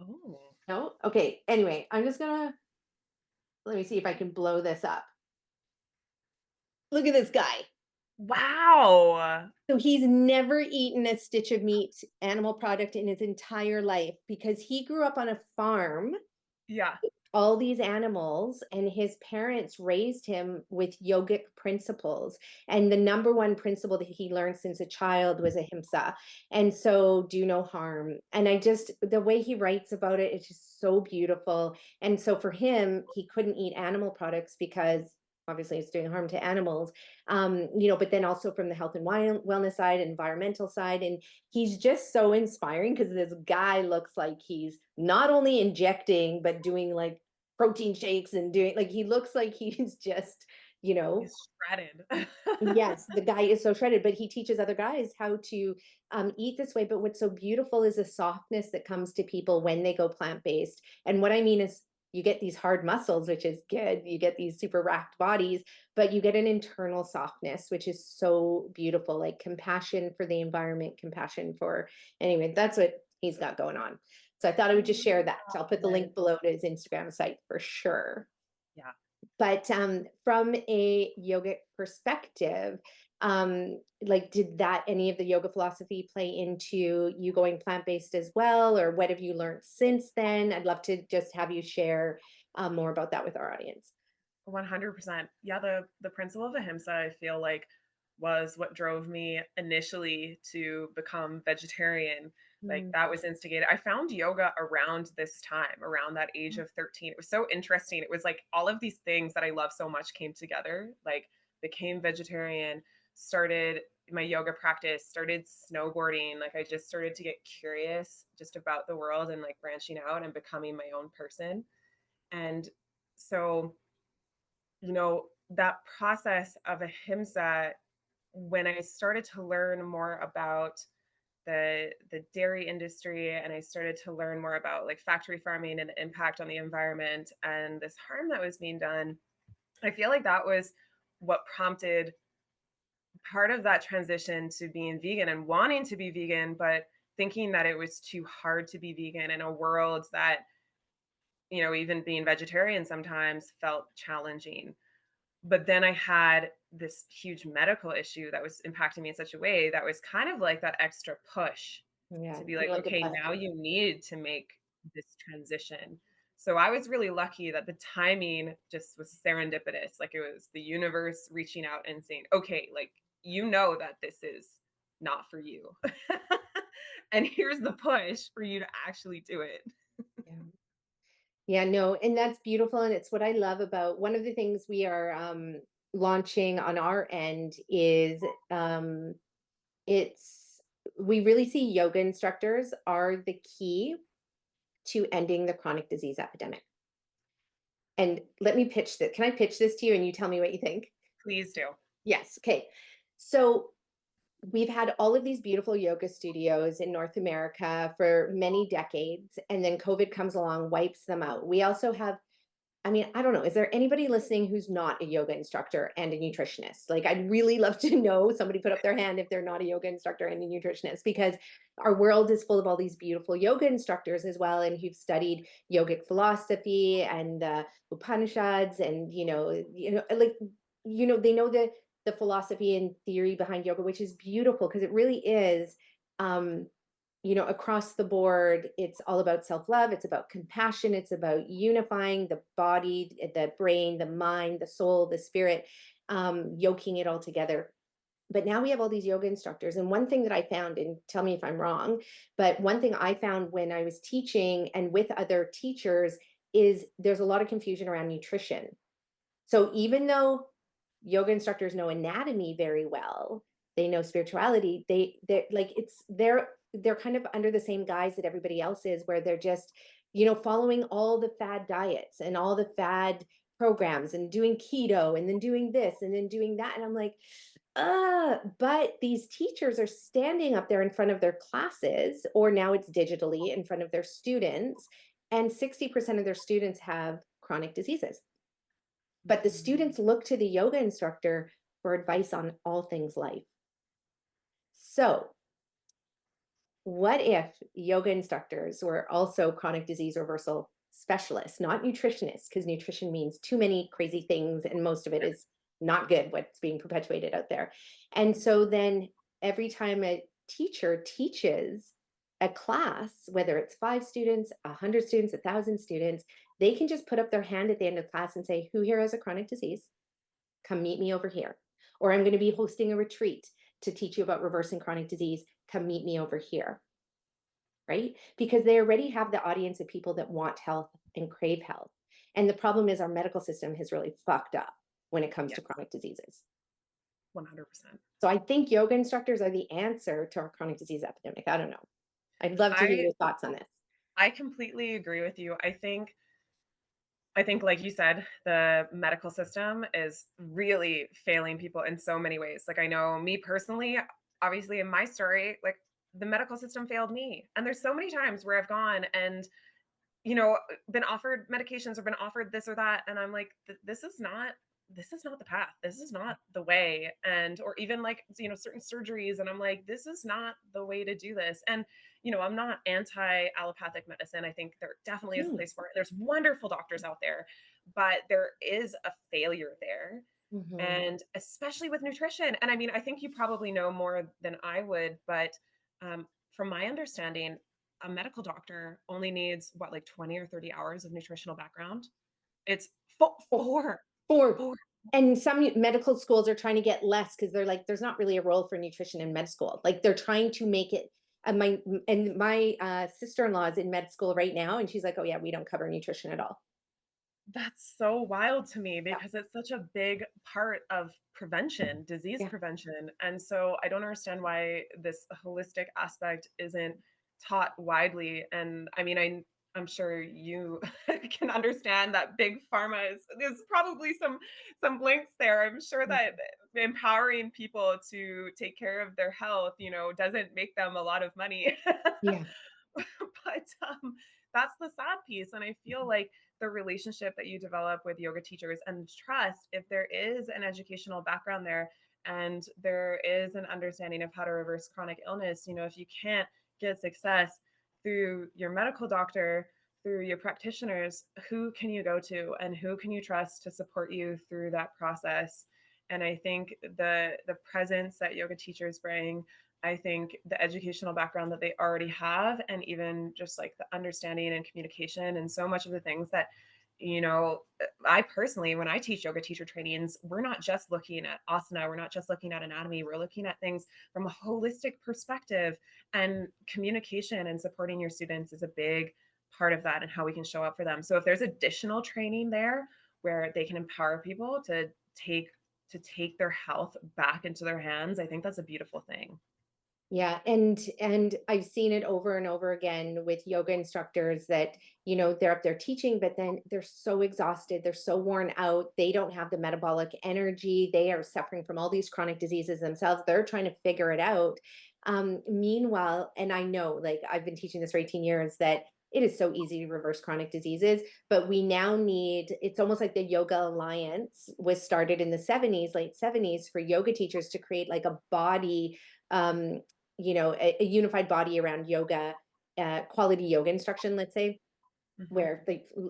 Oh. No? Okay. Anyway, I'm just gonna let me see if I can blow this up. Look at this guy. Wow. So he's never eaten a stitch of meat, animal product in his entire life because he grew up on a farm, Yeah. all these animals, and his parents raised him with yogic principles. And the number one principle that he learned since a child was ahimsa. And so do no harm. And the way he writes about it, it's just so beautiful. And so for him, he couldn't eat animal products because obviously it's doing harm to animals. But then also from the health and wellness side, environmental side. And he's just so inspiring because this guy looks like he's not only injecting, but doing like protein shakes and doing like he looks like he's just, you know, He's shredded. yes, the guy is so shredded, but he teaches other guys how to eat this way. But what's so beautiful is the softness that comes to people when they go plant based. And what I mean is, you get these hard muscles, which is good. You get these super racked bodies, but you get an internal softness, which is so beautiful, like compassion for the environment, compassion for, anyway, that's what he's got going on. So I thought I would just share that. I'll put the Yes. link below to his Instagram site for sure. Yeah. But from a yogic perspective, like did that any of the yoga philosophy play into you going plant-based as well, or what have you learned since then? I'd love to just have you share more about that with our audience. 100%. Yeah, the principle of ahimsa, I feel like, was what drove me initially to become vegetarian. Like Mm. that was instigated. I found yoga around this time, around that age of 13. It was so interesting. It was like all of these things that I love so much came together. Like became vegetarian, started my yoga practice, started snowboarding. Like I just started to get curious just about the world and like branching out and becoming my own person. And so that process of ahimsa, when I started to learn more about the dairy industry and I started to learn more about like factory farming and the impact on the environment and this harm that was being done, I feel like that was what prompted part of that transition to being vegan and wanting to be vegan, but thinking that it was too hard to be vegan in a world that, even being vegetarian sometimes felt challenging. But then I had this huge medical issue that was impacting me in such a way that was kind of like that extra push Yeah, to be you're like, like a okay, now blessing. you need to make this transition. So I was really lucky that the timing just was serendipitous. Like it was the universe reaching out and saying, okay, like, that this is not for you. And here's the push for you to actually do it. Yeah. Yeah, no, and that's beautiful. And it's what I love about one of the things we are launching on our end is it's we really see yoga instructors are the key to ending the chronic disease epidemic. And let me pitch this. Can I pitch this to you and you tell me what you think? Please do. Yes. Okay. So we've had all of these beautiful yoga studios in North America for many decades, and then COVID comes along, wipes them out. We also have, I mean, I don't know. Is there anybody listening who's not a yoga instructor and a nutritionist? Like, I'd really love to know somebody put up their hand if they're not a yoga instructor and a nutritionist, because our world is full of all these beautiful yoga instructors as well, and who've studied yogic philosophy and the Upanishads, and like they know the philosophy and theory behind yoga, which is beautiful because it really is, across the board. It's all about self-love. It's about compassion. It's about unifying the body, the brain, the mind, the soul, the spirit, yoking it all together. But now we have all these yoga instructors. And one thing that I found, and tell me if I'm wrong, but one thing I found when I was teaching and with other teachers is there's a lot of confusion around nutrition. So even though yoga instructors know anatomy very well, they know spirituality, they're kind of under the same guise that everybody else is, where they're just, following all the fad diets and all the fad programs and doing keto and then doing this and then doing that. And I'm like, but these teachers are standing up there in front of their classes, or now it's digitally in front of their students, and 60% of their students have chronic diseases. But the students look to the yoga instructor for advice on all things life. So, what if yoga instructors were also chronic disease reversal specialists, not nutritionists, because nutrition means too many crazy things, and most of it is not good, what's being perpetuated out there. And so then every time a teacher teaches a class, whether it's 5 students, 100 students, 1,000 students, they can just put up their hand at the end of class and say, who here has a chronic disease? Come meet me over here. Or I'm going to be hosting a retreat to teach you about reversing chronic disease. Come meet me over here. Right? Because they already have the audience of people that want health and crave health. And the problem is our medical system has really fucked up when it comes to chronic diseases. 100%. So I think yoga instructors are the answer to our chronic disease epidemic. I don't know. I'd love to hear your thoughts on this. I completely agree with you. I think, like you said, the medical system is really failing people in so many ways. Like, I know me personally, obviously in my story, like the medical system failed me. And there's so many times where I've gone and, been offered medications or been offered this or that. And I'm like, this is not the path. This is not the way. And, or even like, certain surgeries. And I'm like, this is not the way to do this. And, I'm not anti allopathic medicine. I think there definitely is a place for it. There's wonderful doctors out there, but there is a failure there. Mm-hmm. And especially with nutrition. And I mean, I think you probably know more than I would, but from my understanding, a medical doctor only needs like 20 or 30 hours of nutritional background. It's four. And some medical schools are trying to get less because they're like, there's not really a role for nutrition in med school. Like they're trying to make it. My sister-in-law is in med school right now, and she's like, oh yeah, we don't cover nutrition at all. That's so wild to me because it's such a big part of prevention, disease prevention. And so I don't understand why this holistic aspect isn't taught widely. And I mean, I'm sure you can understand that big pharma there's probably some links there. I'm sure that empowering people to take care of their health, doesn't make them a lot of money. Yeah. But that's the sad piece. And I feel like the relationship that you develop with yoga teachers and trust, if there is an educational background there and there is an understanding of how to reverse chronic illness, if you can't get success through your medical doctor, through your practitioners, who can you go to and who can you trust to support you through that process? And I think the presence that yoga teachers bring, I think the educational background that they already have, and even just like the understanding and communication and so much of the things that, I personally, when I teach yoga teacher trainings, we're not just looking at asana, we're not just looking at anatomy, we're looking at things from a holistic perspective, and communication and supporting your students is a big part of that and how we can show up for them. So if there's additional training there where they can empower people to take their health back into their hands, I think that's a beautiful thing. Yeah. And I've seen it over and over again with yoga instructors that, they're up there teaching, but then they're so exhausted. They're so worn out. They don't have the metabolic energy. They are suffering from all these chronic diseases themselves. They're trying to figure it out. Meanwhile, and I know, like I've been teaching this for 18 years, that it is so easy to reverse chronic diseases, but we now need, it's almost like the Yoga Alliance was started in the 70s, late 70s, for yoga teachers to create like a body, a unified body around yoga, quality yoga instruction, let's say, where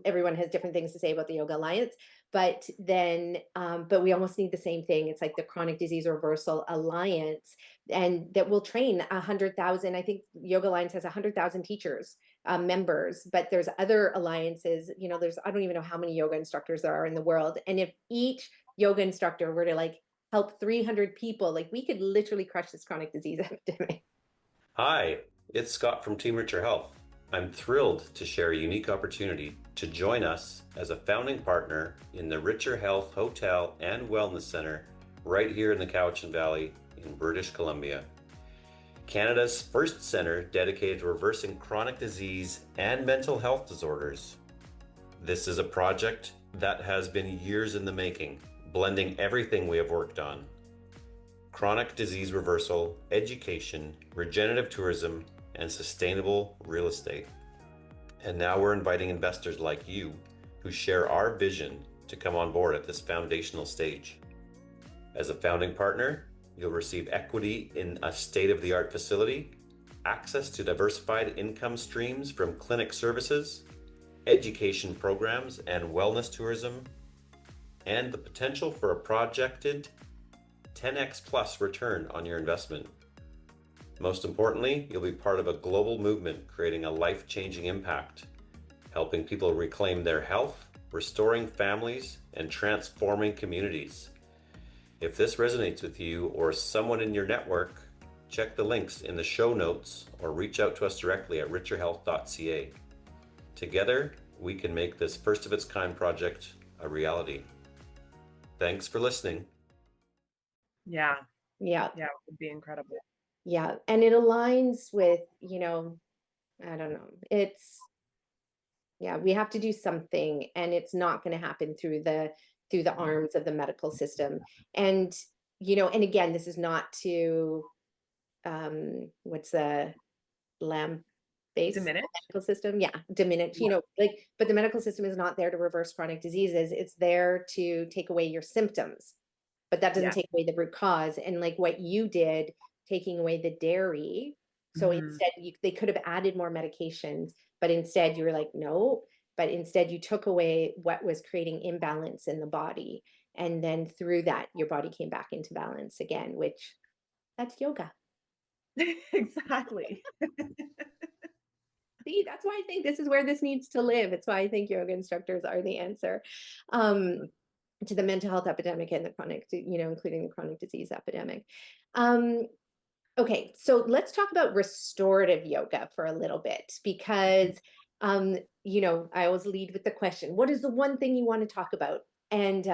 everyone has different things to say about the Yoga Alliance. But then, but we almost need the same thing. It's like the Chronic Disease Reversal Alliance, and that will train 100,000. I think Yoga Alliance has 100,000 teachers, members, but there's other alliances. I don't even know how many yoga instructors there are in the world. And if each yoga instructor were to like help 300 people, like we could literally crush this chronic disease epidemic. Hi, it's Scott from Team Richer Health. I'm thrilled to share a unique opportunity to join us as a founding partner in the Richer Health Hotel and Wellness Center right here in the Cowichan Valley in British Columbia. Canada's first center dedicated to reversing chronic disease and mental health disorders. This is a project that has been years in the making, blending everything we have worked on: chronic disease reversal, education, regenerative tourism, and sustainable real estate. And now we're inviting investors like you who share our vision to come on board at this foundational stage. As a founding partner, you'll receive equity in a state-of-the-art facility, access to diversified income streams from clinic services, education programs and wellness tourism, and the potential for a projected 10x plus return on your investment. Most importantly, you'll be part of a global movement creating a life-changing impact, helping people reclaim their health, restoring families, and transforming communities. If this resonates with you or someone in your network, check the links in the show notes or reach out to us directly at richerhealth.ca. Together, we can make this first of its kind project a reality. Thanks for listening. Yeah. Yeah. Yeah, it would be incredible. Yeah. And it aligns with, I don't know. We have to do something, and it's not going to happen through the arms of the medical system. And, and again, this is not to, what's the lamb-based Diminish? medical system? Yeah, diminish, but the medical system is not there to reverse chronic diseases. It's there to take away your symptoms, but that doesn't take away the root cause. And like what you did, taking away the dairy. So instead they could have added more medications, but instead you were like, no, but instead you took away what was creating imbalance in the body. And then through that, your body came back into balance again, which that's yoga. Exactly. See, that's why I think this is where this needs to live. It's why I think yoga instructors are the answer to the mental health epidemic and the chronic, including the chronic disease epidemic. Okay, so let's talk about restorative yoga for a little bit, because, I always lead with the question, what is the one thing you want to talk about? And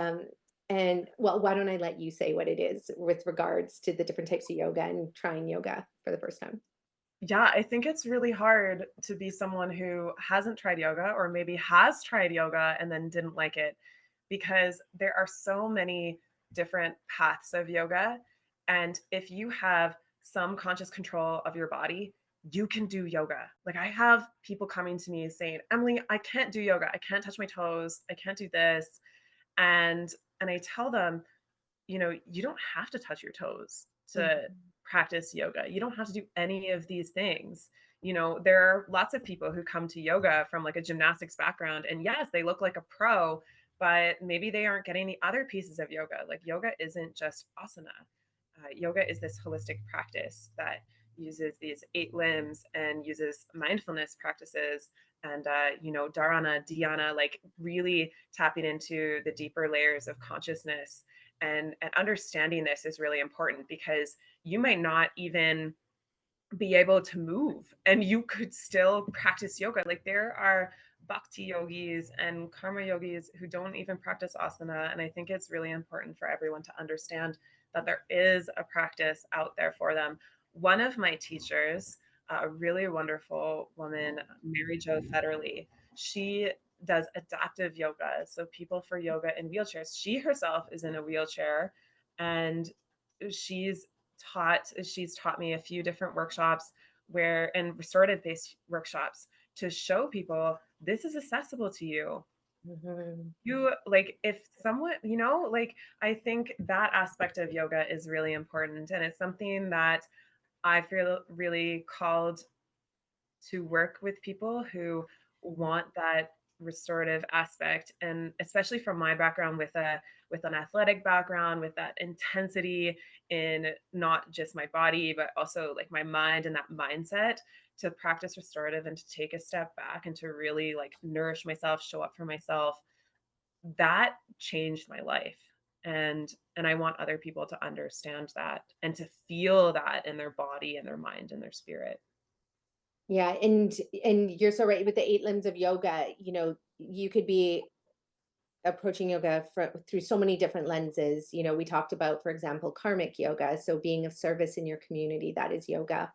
well, why don't I let you say what it is with regards to the different types of yoga and trying yoga for the first time? Yeah, I think it's really hard to be someone who hasn't tried yoga, or maybe has tried yoga and then didn't like it, because there are so many different paths of yoga. And if you have some conscious control of your body, you can do yoga. Like, I have people coming to me saying, Emily, I can't do yoga. I can't touch my toes. I can't do this. And I tell them, you don't have to touch your toes to practice yoga. You don't have to do any of these things. There are lots of people who come to yoga from like a gymnastics background, and yes, they look like a pro, but maybe they aren't getting the other pieces of yoga. Like, yoga isn't just asana. Yoga is this holistic practice that uses these 8 limbs and uses mindfulness practices and dharana, dhyana, like really tapping into the deeper layers of consciousness. And understanding this is really important, because you might not even be able to move and you could still practice yoga. Like, there are bhakti yogis and karma yogis who don't even practice asana. And I think it's really important for everyone to understand that there is a practice out there for them. One of my teachers, a really wonderful woman, Mary Jo Federley, she does adaptive yoga. So people for yoga in wheelchairs. She herself is in a wheelchair, and she's taught me a few different workshops and restorative based workshops to show people this is accessible to you. You, like, if someone, like, I think that aspect of yoga is really important, and it's something that I feel really called to work with people who want that restorative aspect, and especially from my background with an athletic background, with that intensity in not just my body but also like my mind and that mindset, to practice restorative and to take a step back and to really like nourish myself, show up for myself, that changed my life. And I want other people to understand that and to feel that in their body and their mind and their spirit. Yeah, and you're so right with the eight limbs of yoga. You could be approaching yoga through so many different lenses. We talked about, for example, karmic yoga, so being of service in your community, that is yoga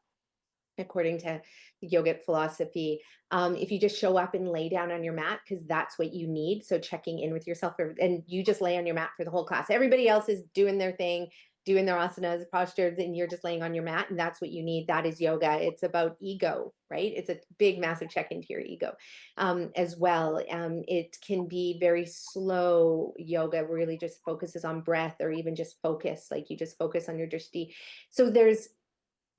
according to yogic philosophy. If you just show up and lay down on your mat, because that's what you need. So checking in with yourself, and you just lay on your mat for the whole class. Everybody else is doing their thing, doing their asanas, postures, and you're just laying on your mat, and that's what you need. That is yoga. It's about ego, right? It's a big, massive check into your ego as well. It can be very slow yoga, really just focuses on breath, or even just focus, like you just focus on your drishti. So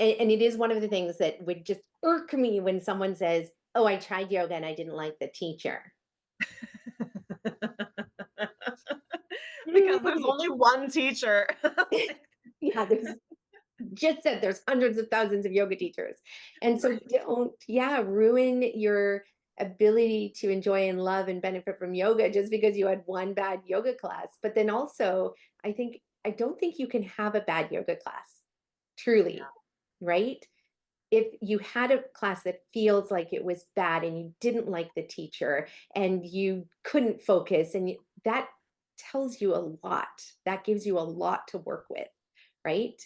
and it is one of the things that would just irk me when someone says, "Oh, I tried yoga and I didn't like the teacher." Because there's only one teacher. Yeah, just said there's hundreds of thousands of yoga teachers. And so don't, yeah, ruin your ability to enjoy and love and benefit from yoga just because you had one bad yoga class. But then also, I don't think you can have a bad yoga class, truly, right? If you had a class that feels like it was bad and you didn't like the teacher and you couldn't focus, and that tells you a lot. That gives you a lot to work with, right?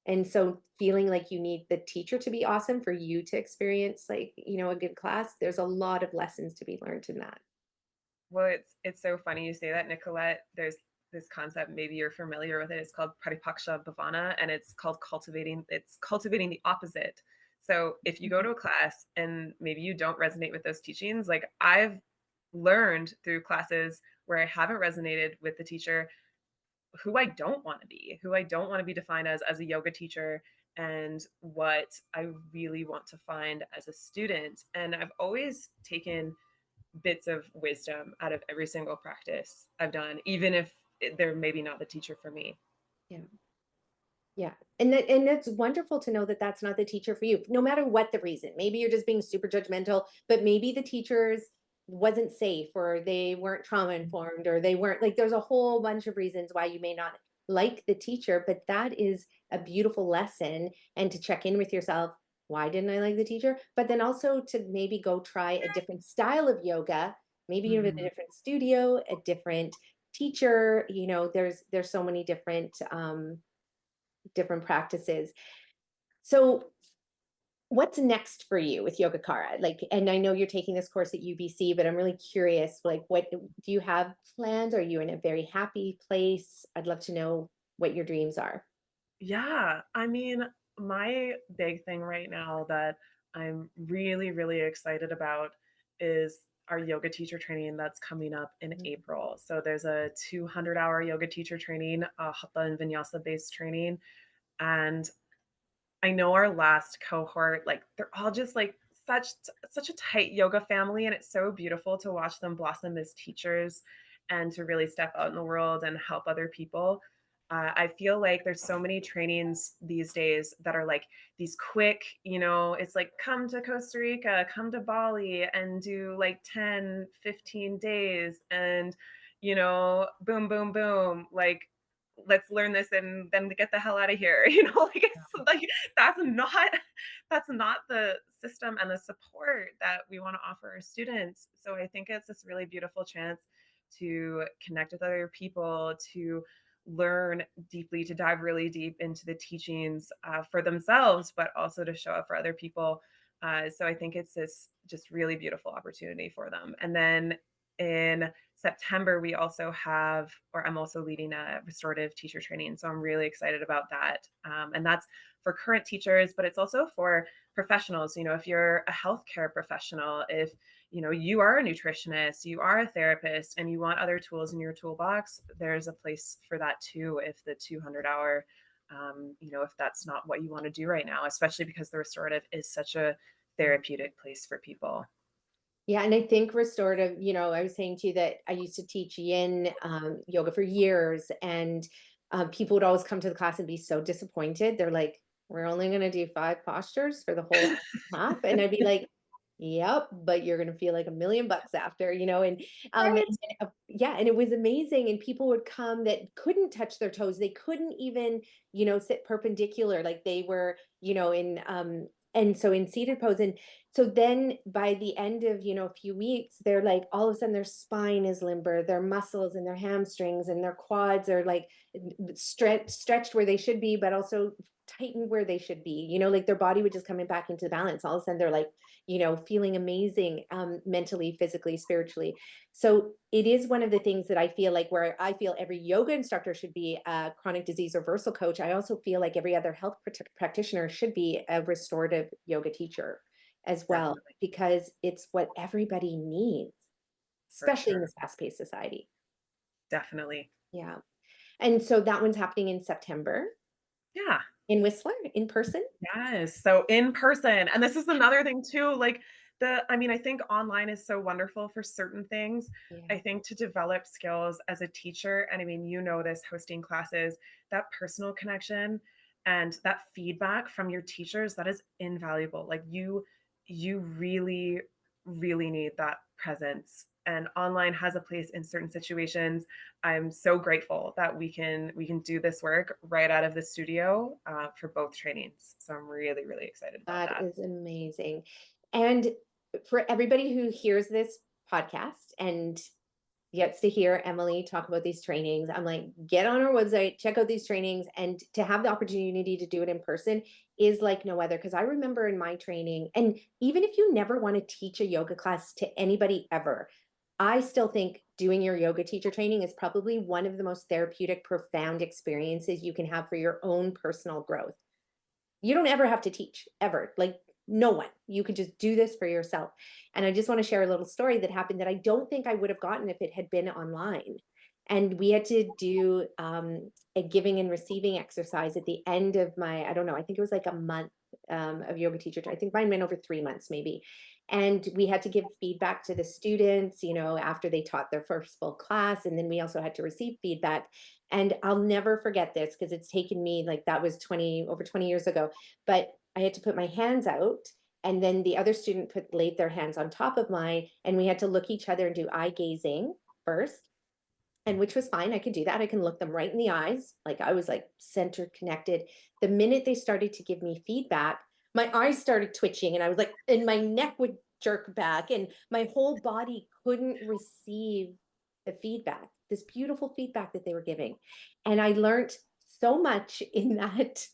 And so feeling like you need the teacher to be awesome for you to experience like, a good class, there's a lot of lessons to be learned in that. Well, it's so funny you say that, Nicolette. There's this concept, maybe you're familiar with it. It's called Paripaksha Bhavana, and it's cultivating the opposite. So if you go to a class and maybe you don't resonate with those teachings, like I've learned through classes where I haven't resonated with the teacher, who I don't want to be, who I don't want to be defined as a yoga teacher, and what I really want to find as a student. And I've always taken bits of wisdom out of every single practice I've done, even if they're maybe not the teacher for me. Yeah. Yeah. And that's wonderful to know that that's not the teacher for you, no matter what the reason. Maybe you're just being super judgmental, but maybe the teachers wasn't safe, or they weren't trauma informed, or they weren't, like, there's a whole bunch of reasons why you may not like the teacher, but that is a beautiful lesson. And to check in with yourself, why didn't I like the teacher? But then also to maybe go try a different style of yoga, maybe even a different studio, a different teacher. There's so many different practices. So what's next for you with Yoga Cara? Like, and I know you're taking this course at UBC, but I'm really curious, like, what do you have planned? Are you in a very happy place? I'd love to know what your dreams are. Yeah, I mean, my big thing right now that I'm really, really excited about is our yoga teacher training that's coming up in April. So there's a 200-hour yoga teacher training, a hatha and vinyasa based training. And I know our last cohort, like they're all just like such a tight yoga family, and it's so beautiful to watch them blossom as teachers and to really step out in the world and help other people. I feel like there's so many trainings these days that are like these quick, it's like come to Costa Rica, come to Bali and do like 10, 15 days and, boom, boom, boom, like let's learn this and then get the hell out of here. Like it's like that's not the system and the support that we want to offer our students. So I think it's this really beautiful chance to connect with other people, to learn deeply, to dive really deep into the teachings for themselves, but also to show up for other people. So I think it's this just really beautiful opportunity for them. And then in September, we also have, or I'm also leading a restorative teacher training. So I'm really excited about that. And that's for current teachers, but it's also for professionals. If you're a healthcare professional, if you are a nutritionist, you are a therapist, and you want other tools in your toolbox, there's a place for that too. If the 200-hour, if that's not what you want to do right now, especially because the restorative is such a therapeutic place for people. Yeah, and I think restorative, I was saying to you that I used to teach yin yoga for years, and people would always come to the class and be so disappointed. They're like, "We're only going to do 5 postures for the whole half," and I'd be like, "Yep, but you're going to feel like $1 million after," Right. yeah, and it was amazing. And people would come that couldn't touch their toes. They couldn't even, sit perpendicular, like they were, in and so in seated pose. And so then by the end of, a few weeks, they're like, all of a sudden their spine is limber, their muscles and their hamstrings and their quads are like stretched where they should be, but also tightened where they should be, like their body would just coming back into balance. All of a sudden they're like, feeling amazing, mentally, physically, spiritually. So it is one of the things that I feel like, where I feel every yoga instructor should be a chronic disease reversal coach. I also feel like every other health practitioner should be a restorative yoga teacher as well, Definitely, because it's what everybody needs, for especially in sure. this fast-paced society. Definitely. Yeah. And so that one's happening in September Yeah. in Whistler in person. Yes. So in person. And this is another thing too, like I mean, I think online is so wonderful for certain things. Yeah. I think to develop skills as a teacher, and I mean, this hosting classes, that personal connection and that feedback from your teachers, that is invaluable. Like you really, really need that presence. And online has a place in certain situations. I'm so grateful that we can do this work right out of the studio for both trainings. So I'm really, really excited about That that. is amazing. And for everybody who hears this podcast and gets to hear Emily talk about these trainings, I'm like, get on our website, check out these trainings, and to have the opportunity to do it in person is like no other. Because I remember in my training, and even if you never want to teach a yoga class to anybody ever, I still think doing your yoga teacher training is probably one of the most therapeutic, profound experiences you can have for your own personal growth. You don't ever have to teach, ever. Like, no one. You could just do this for yourself. And I just want to share a little story that happened that I don't think I would have gotten if it had been online. And we had to do a giving and receiving exercise at the end of my, I don't know, I think it was like a month of yoga teacher. I think mine went over 3 months maybe. And we had to give feedback to the students, after they taught their first full class. And then we also had to receive feedback. And I'll never forget this because it's taken me, like, that was over 20 years ago. But I had to put my hands out, and then the other student laid their hands on top of mine, and we had to look each other and do eye gazing first. And which was fine. I could do that. I can look them right in the eyes. Like, I was like centered, connected. The minute they started to give me feedback, my eyes started twitching, and I was like, and my neck would jerk back, and my whole body couldn't receive the feedback, this beautiful feedback that they were giving. And I learned so much in that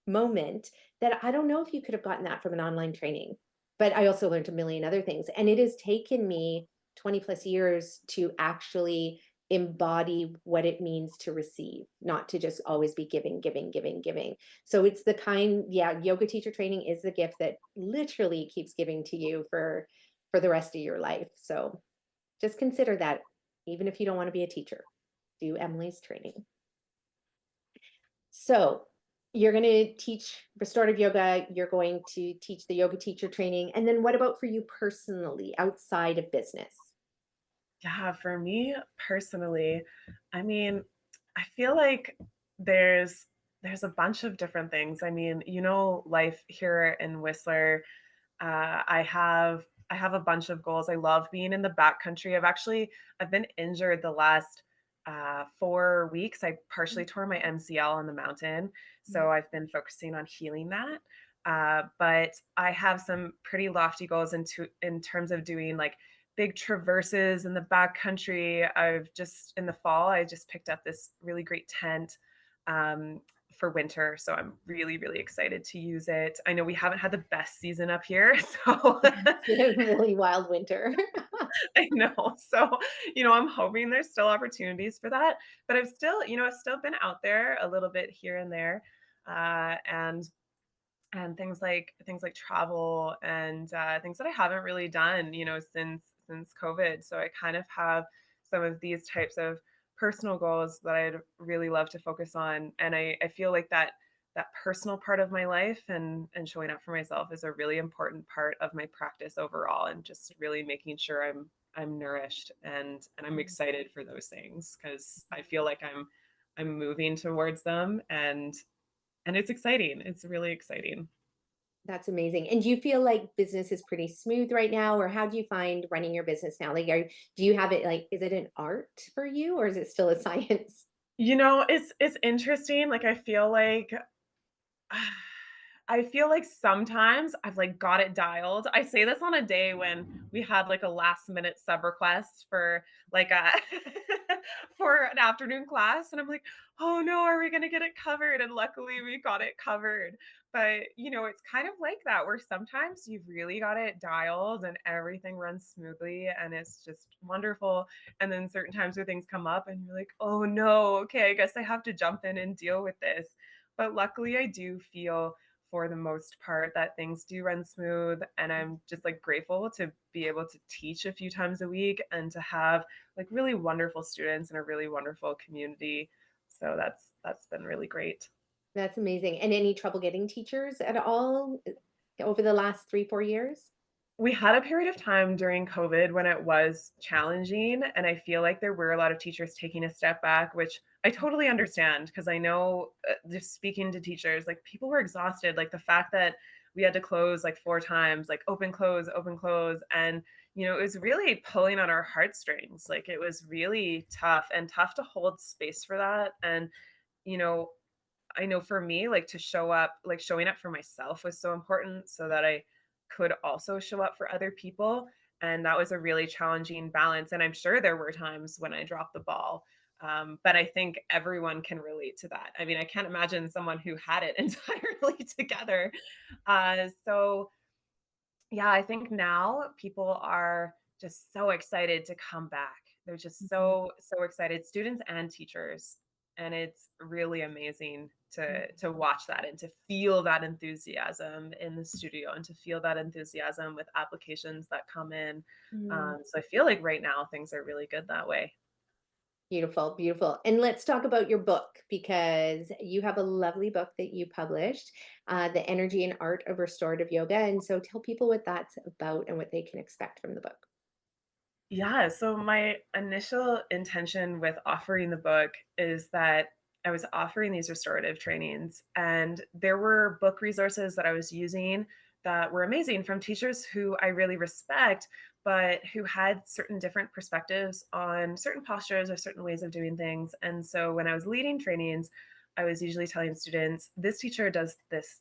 moment that I don't know if you could have gotten that from an online training. But I also learned a million other things. And it has taken me 20 plus years to actually embody what it means to receive, not to just always be giving, giving, giving, giving. So it's the kind, yeah, yoga teacher training is the gift that literally keeps giving to you for the rest of your life. So just consider that, even if you don't want to be a teacher, do Emily's training. So you're going to teach restorative yoga, you're going to teach the yoga teacher training. And then what about for you personally outside of business? Yeah, for me personally, I mean, I feel like there's there's a bunch of different things. I mean, life here in Whistler, I have a bunch of goals. I love being in the backcountry. I've been injured the last 4 weeks. I partially tore my MCL on the mountain, so I've been focusing on healing that. But I have some pretty lofty goals in terms of doing like big traverses in the backcountry. In the fall, I just picked up this really great tent. Um, for winter. So I'm really, really excited to use it. I know we haven't had the best season up here. So A really wild winter. I know. So, I'm hoping there's still opportunities for that. But I've still been out there a little bit here and there. And things like travel and things that I haven't really done, since COVID. So I kind of have some of these types of personal goals that I'd really love to focus on, and I feel like that that personal part of my life, and showing up for myself is a really important part of my practice overall, and just really making sure I'm nourished and I'm excited for those things because I feel like I'm moving towards them, and it's exciting. It's really exciting. That's amazing. And do you feel like business is pretty smooth right now, or how do you find running your business now? Like, do you have it like, is it an art for you, or is it still a science? It's interesting. Like I feel like sometimes I've like got it dialed. I say this on a day when we had like a last minute sub request for like a for an afternoon class, and I'm like, "Oh no, are we going to get it covered?" And luckily we got it covered. But, it's kind of like that where sometimes you've really got it dialed and everything runs smoothly and it's just wonderful. And then certain times where things come up and you're like, "Oh no, okay, I guess I have to jump in and deal with this." But luckily I do feel for the most part that things do run smooth, and I'm just like grateful to be able to teach a few times a week and to have like really wonderful students and a really wonderful community. So that's been really great. That's amazing. And any trouble getting teachers at all over the last 3, 4 years? We had a period of time during COVID when it was challenging, and I feel like there were a lot of teachers taking a step back, which I totally understand because I know, just speaking to teachers, like people were exhausted. Like the fact that we had to close like 4 times, like open, close. And, it was really pulling on our heartstrings. Like it was really tough and tough to hold space for that. And, you know, I know for me, like to show up, like showing up for myself was so important so that I could also show up for other people. And that was a really challenging balance. And I'm sure there were times when I dropped the ball. But I think everyone can relate to that. I mean, I can't imagine someone who had it entirely together. So, yeah, I think now people are just so excited to come back. They're just Mhm. so excited, students and teachers. And it's really amazing Mhm. to watch that and to feel that enthusiasm in the studio and to feel that enthusiasm with applications that come in. Mm. So I feel like right now things are really good that way. Beautiful, beautiful. And let's talk about your book because you have a lovely book that you published, The Energy and Art of Restorative Yoga. And so tell people what that's about and what they can expect from the book. Yeah, so my initial intention with offering the book is that I was offering these restorative trainings, and there were book resources that I was using that were amazing from teachers who I really respect, but who had certain different perspectives on certain postures or certain ways of doing things. And so when I was leading trainings, I was usually telling students, this teacher does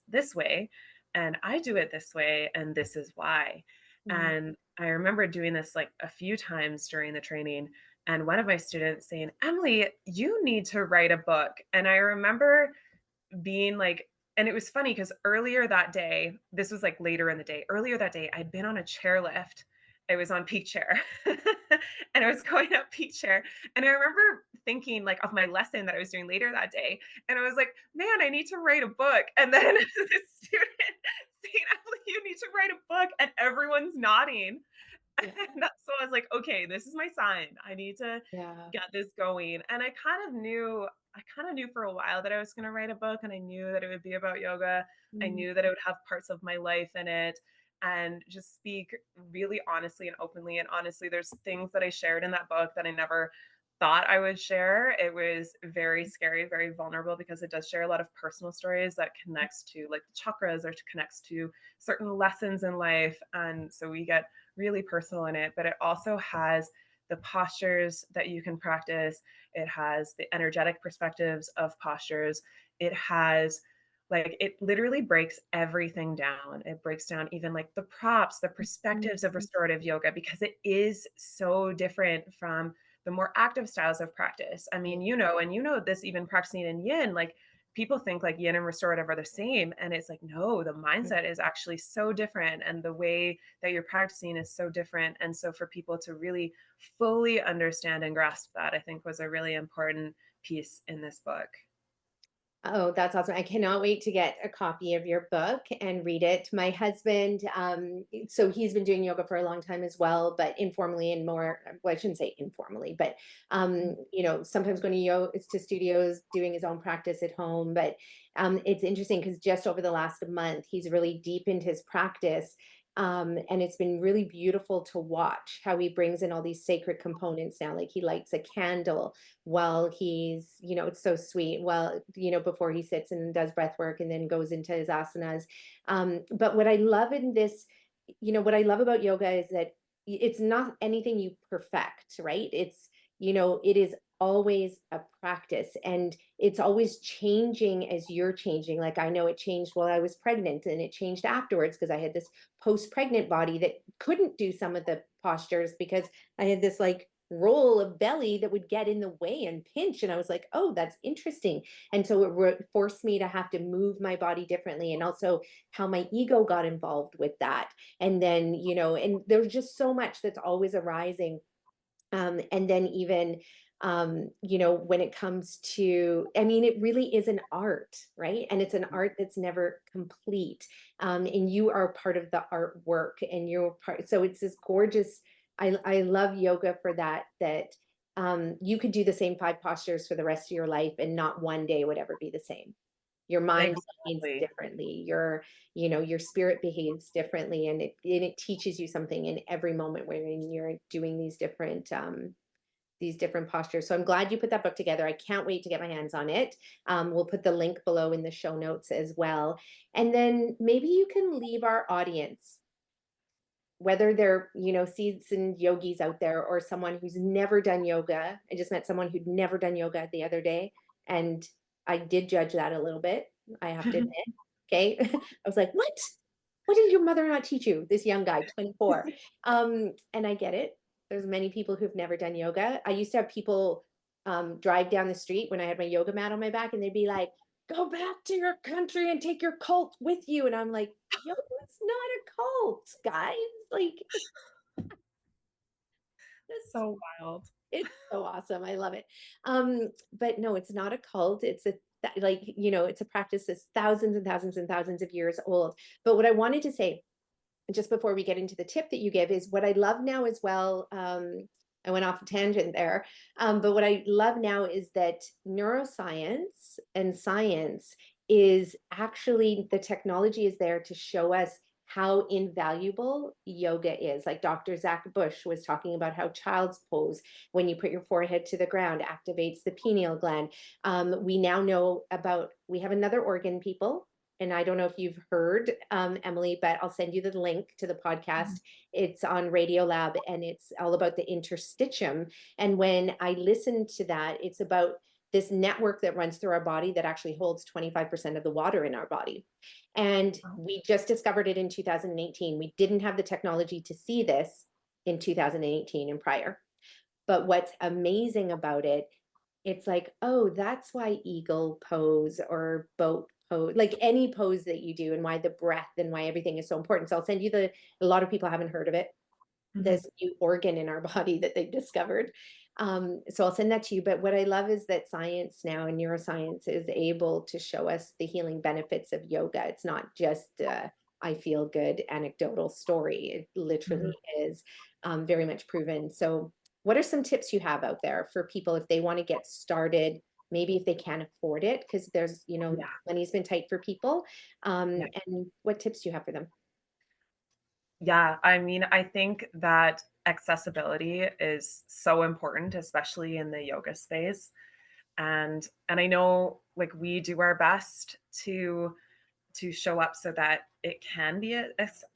this way, and I do it this way, and this is why. Mm. And I remember doing this like a few times during the training, and one of my students saying, "Emily, you need to write a book." And I remember being like, and it was funny because earlier that day, this was like later in the day, earlier that day, I'd been on a chairlift. I was on peak chair and I was going up peak chair. And I remember thinking like of my lesson that I was doing later that day. And I was like, man, I need to write a book. And then the student saying, Emily, you need to write a book. And everyone's nodding. Yeah. And that's so I was like, okay, this is my sign. I need to Yeah. get this going. And I kind of knew for a while that I was going to write a book, and I knew that it would be about yoga. I Mm. knew that it would have parts of my life in it and just speak really honestly and openly. And honestly, there's things that I shared in that book that I never thought I would share. It was very scary, very vulnerable because it does share a lot of personal stories that connects to like the chakras or to connects to certain lessons in life. And so we get really personal in it, but it also has the postures that you can practice. It has the energetic perspectives of postures. It has like it literally breaks everything down. It breaks down even like the props, the Mm. perspectives of restorative yoga because it is so different from the more active styles of practice. I Yeah. mean, and this even practicing in yin, like people think like yin and restorative are the same. And it's like, no, the mindset is actually so different. And the way that you're practicing is so different. And so for people to really fully understand and grasp that, I think was a really important piece in this book. Oh, that's awesome. I cannot wait to get a copy of your book and read it. My husband, so he's been doing yoga for a long time as well, but informally and more, well, I shouldn't say informally, but sometimes going to yoga to studios, doing his own practice at home. But it's interesting because just over the last month, he's really deepened his practice. And it's been really beautiful to watch how he brings in all these sacred components now. Like he lights a candle while he's, it's so sweet. Well, before he sits and does breath work and then goes into his asanas. But what I love in this, what I love about yoga is that it's not anything you perfect, right? It is always a practice and it's always changing as you're changing. Like I know it changed while I was pregnant and it changed afterwards because I had this post-pregnant body that couldn't do some of the postures because I had this like roll of belly that would get in the way and pinch. And I was like, oh, that's interesting. And so it forced me to have to move my body differently. And also how my ego got involved with that. And then, and there's just so much that's always arising. And then even, when it comes to, I mean, it really is an art, right? And it's an art that's never complete. And you are part of the artwork and you're part. So it's this gorgeous, I love yoga for that you could do the same 5 postures for the rest of your life and not one day would ever be the same. Your mind behaves Exactly. differently. Your spirit behaves differently, and it teaches you something in every moment when you're doing these different postures. So I'm glad you put that book together. I can't wait to get my hands on it. We'll put the link below in the show notes as well. And then maybe you can leave our audience, whether they're, seasoned yogis out there or someone who's never done yoga. I just met someone who'd never done yoga the other day, and I did judge that a little bit, I have to admit. Okay. I was like, what did your mother not teach you? This young guy, 24. And I get it. There's many people who've never done yoga. I used to have people drive down the street when I had my yoga mat on my back, and they'd be like, go back to your country and take your cult with you. And I'm like, yoga is not a cult, guys. Like, So wild. it's so awesome. I love it. But no, it's not a cult. It's a practice that's thousands and thousands and thousands of years old. But what I wanted to say just before we get into the tip that you give is what I love now as well. I went off a tangent there. But what I love now is that neuroscience and science is actually, the technology is there to show us how invaluable yoga is. Like Dr. Zach Bush was talking about how child's pose, when you put your forehead to the ground, activates the pineal gland. We now know we have another organ, people, and I don't know if you've heard, Emily, but I'll send you the link to the podcast. It's on Radiolab, and it's all about the interstitium. And when I listened to that, it's about this network that runs through our body that actually holds 25% of the water in our body. And we just discovered it in 2018. We didn't have the technology to see this in 2018 and prior. But what's amazing about it, it's like, oh, that's why eagle pose or boat pose, like any pose that you do, and why the breath and why everything is so important. So I'll send you a lot of people haven't heard of it, this new organ in our body that they've discovered. So I'll send that to you. But what I love is that science now and neuroscience is able to show us the healing benefits of yoga. It's not just I feel good anecdotal story. It literally is very much proven. So what are some tips you have out there for people if they want to get started, maybe if they can't afford it, because there's, money's been tight for people. And what tips do you have for them? Yeah, I mean, I think that accessibility is so important, especially in the yoga space. And I know like we do our best to show up so that it can be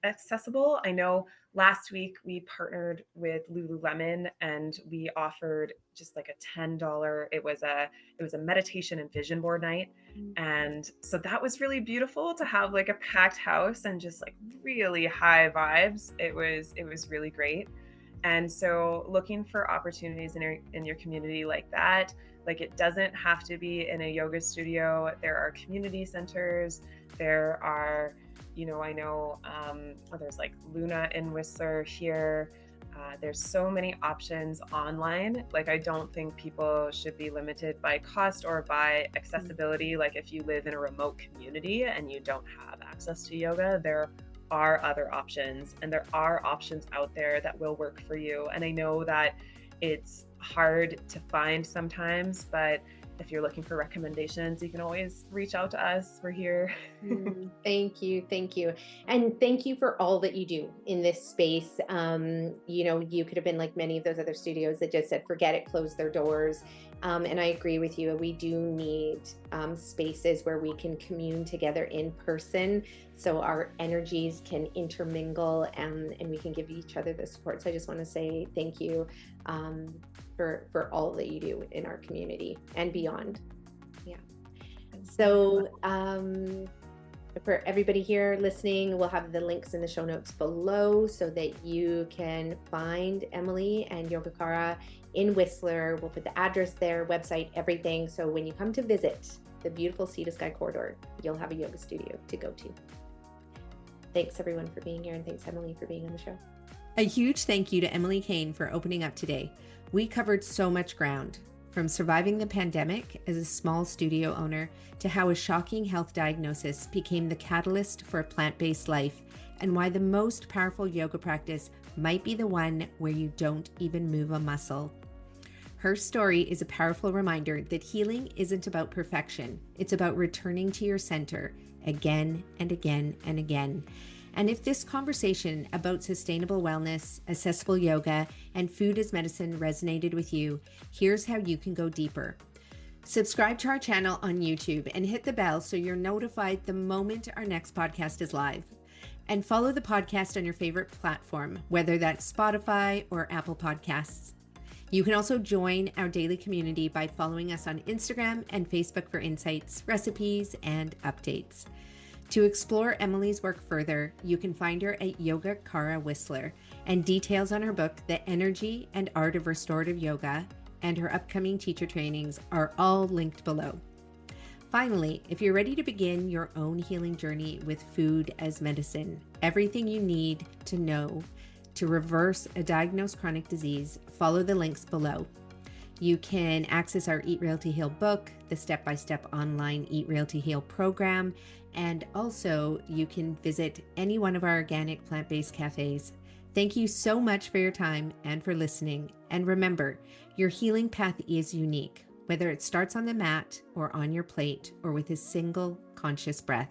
accessible. I know last week we partnered with Lululemon and we offered just like a $10. It was a meditation and vision board night. And so that was really beautiful to have like a packed house and just like really high vibes. It was really great. And so looking for opportunities in your community like that, like it doesn't have to be in a yoga studio. There are community centers. There are, I know there's like Luna in Whistler here. There's so many options online. Like, I don't think people should be limited by cost or by accessibility. Like, if you live in a remote community and you don't have access to yoga, there are other options, and there are options out there that will work for you. And I know that it's hard to find sometimes, but if you're looking for recommendations, you can always reach out to us. We're here. Thank you. Thank you. And thank you for all that you do in this space. You could have been like many of those other studios that just said, forget it, close their doors. And I agree with you. We do need spaces where we can commune together in person so our energies can intermingle and we can give each other the support. So I just want to say thank you for all that you do in our community and beyond. Yeah. So for everybody here listening, we'll have the links in the show notes below so that you can find Emily and Yoga Cara in Whistler. We'll put the address there, website, everything. So when you come to visit the beautiful Sea to Sky corridor, you'll have a yoga studio to go to. Thanks everyone for being here, and thanks Emily for being on the show. A huge thank you to Emily Kane for opening up today. We covered so much ground, from surviving the pandemic as a small studio owner to how a shocking health diagnosis became the catalyst for a plant-based life, and why the most powerful yoga practice might be the one where you don't even move a muscle. Her story is a powerful reminder that healing isn't about perfection. It's about returning to your center again and again and again. And if this conversation about sustainable wellness, accessible yoga, and food as medicine resonated with you, here's how you can go deeper. Subscribe to our channel on YouTube and hit the bell so you're notified the moment our next podcast is live. And follow the podcast on your favorite platform, whether that's Spotify or Apple Podcasts. You can also join our daily community by following us on Instagram and Facebook for insights, recipes, and updates. To explore Emily's work further, you can find her at Yoga Cara Whistler, and details on her book, The Energy and Art of Restorative Yoga, and her upcoming teacher trainings are all linked below. Finally, if you're ready to begin your own healing journey with food as medicine, everything you need to know to reverse a diagnosed chronic disease, follow the links below. You can access our Eat Real to Heal book, the step-by-step online Eat Real to Heal program, and also you can visit any one of our organic plant-based cafes. Thank you so much for your time and for listening. And remember, your healing path is unique, whether it starts on the mat or on your plate or with a single conscious breath.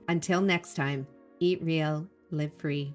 Until next time, eat real, live free.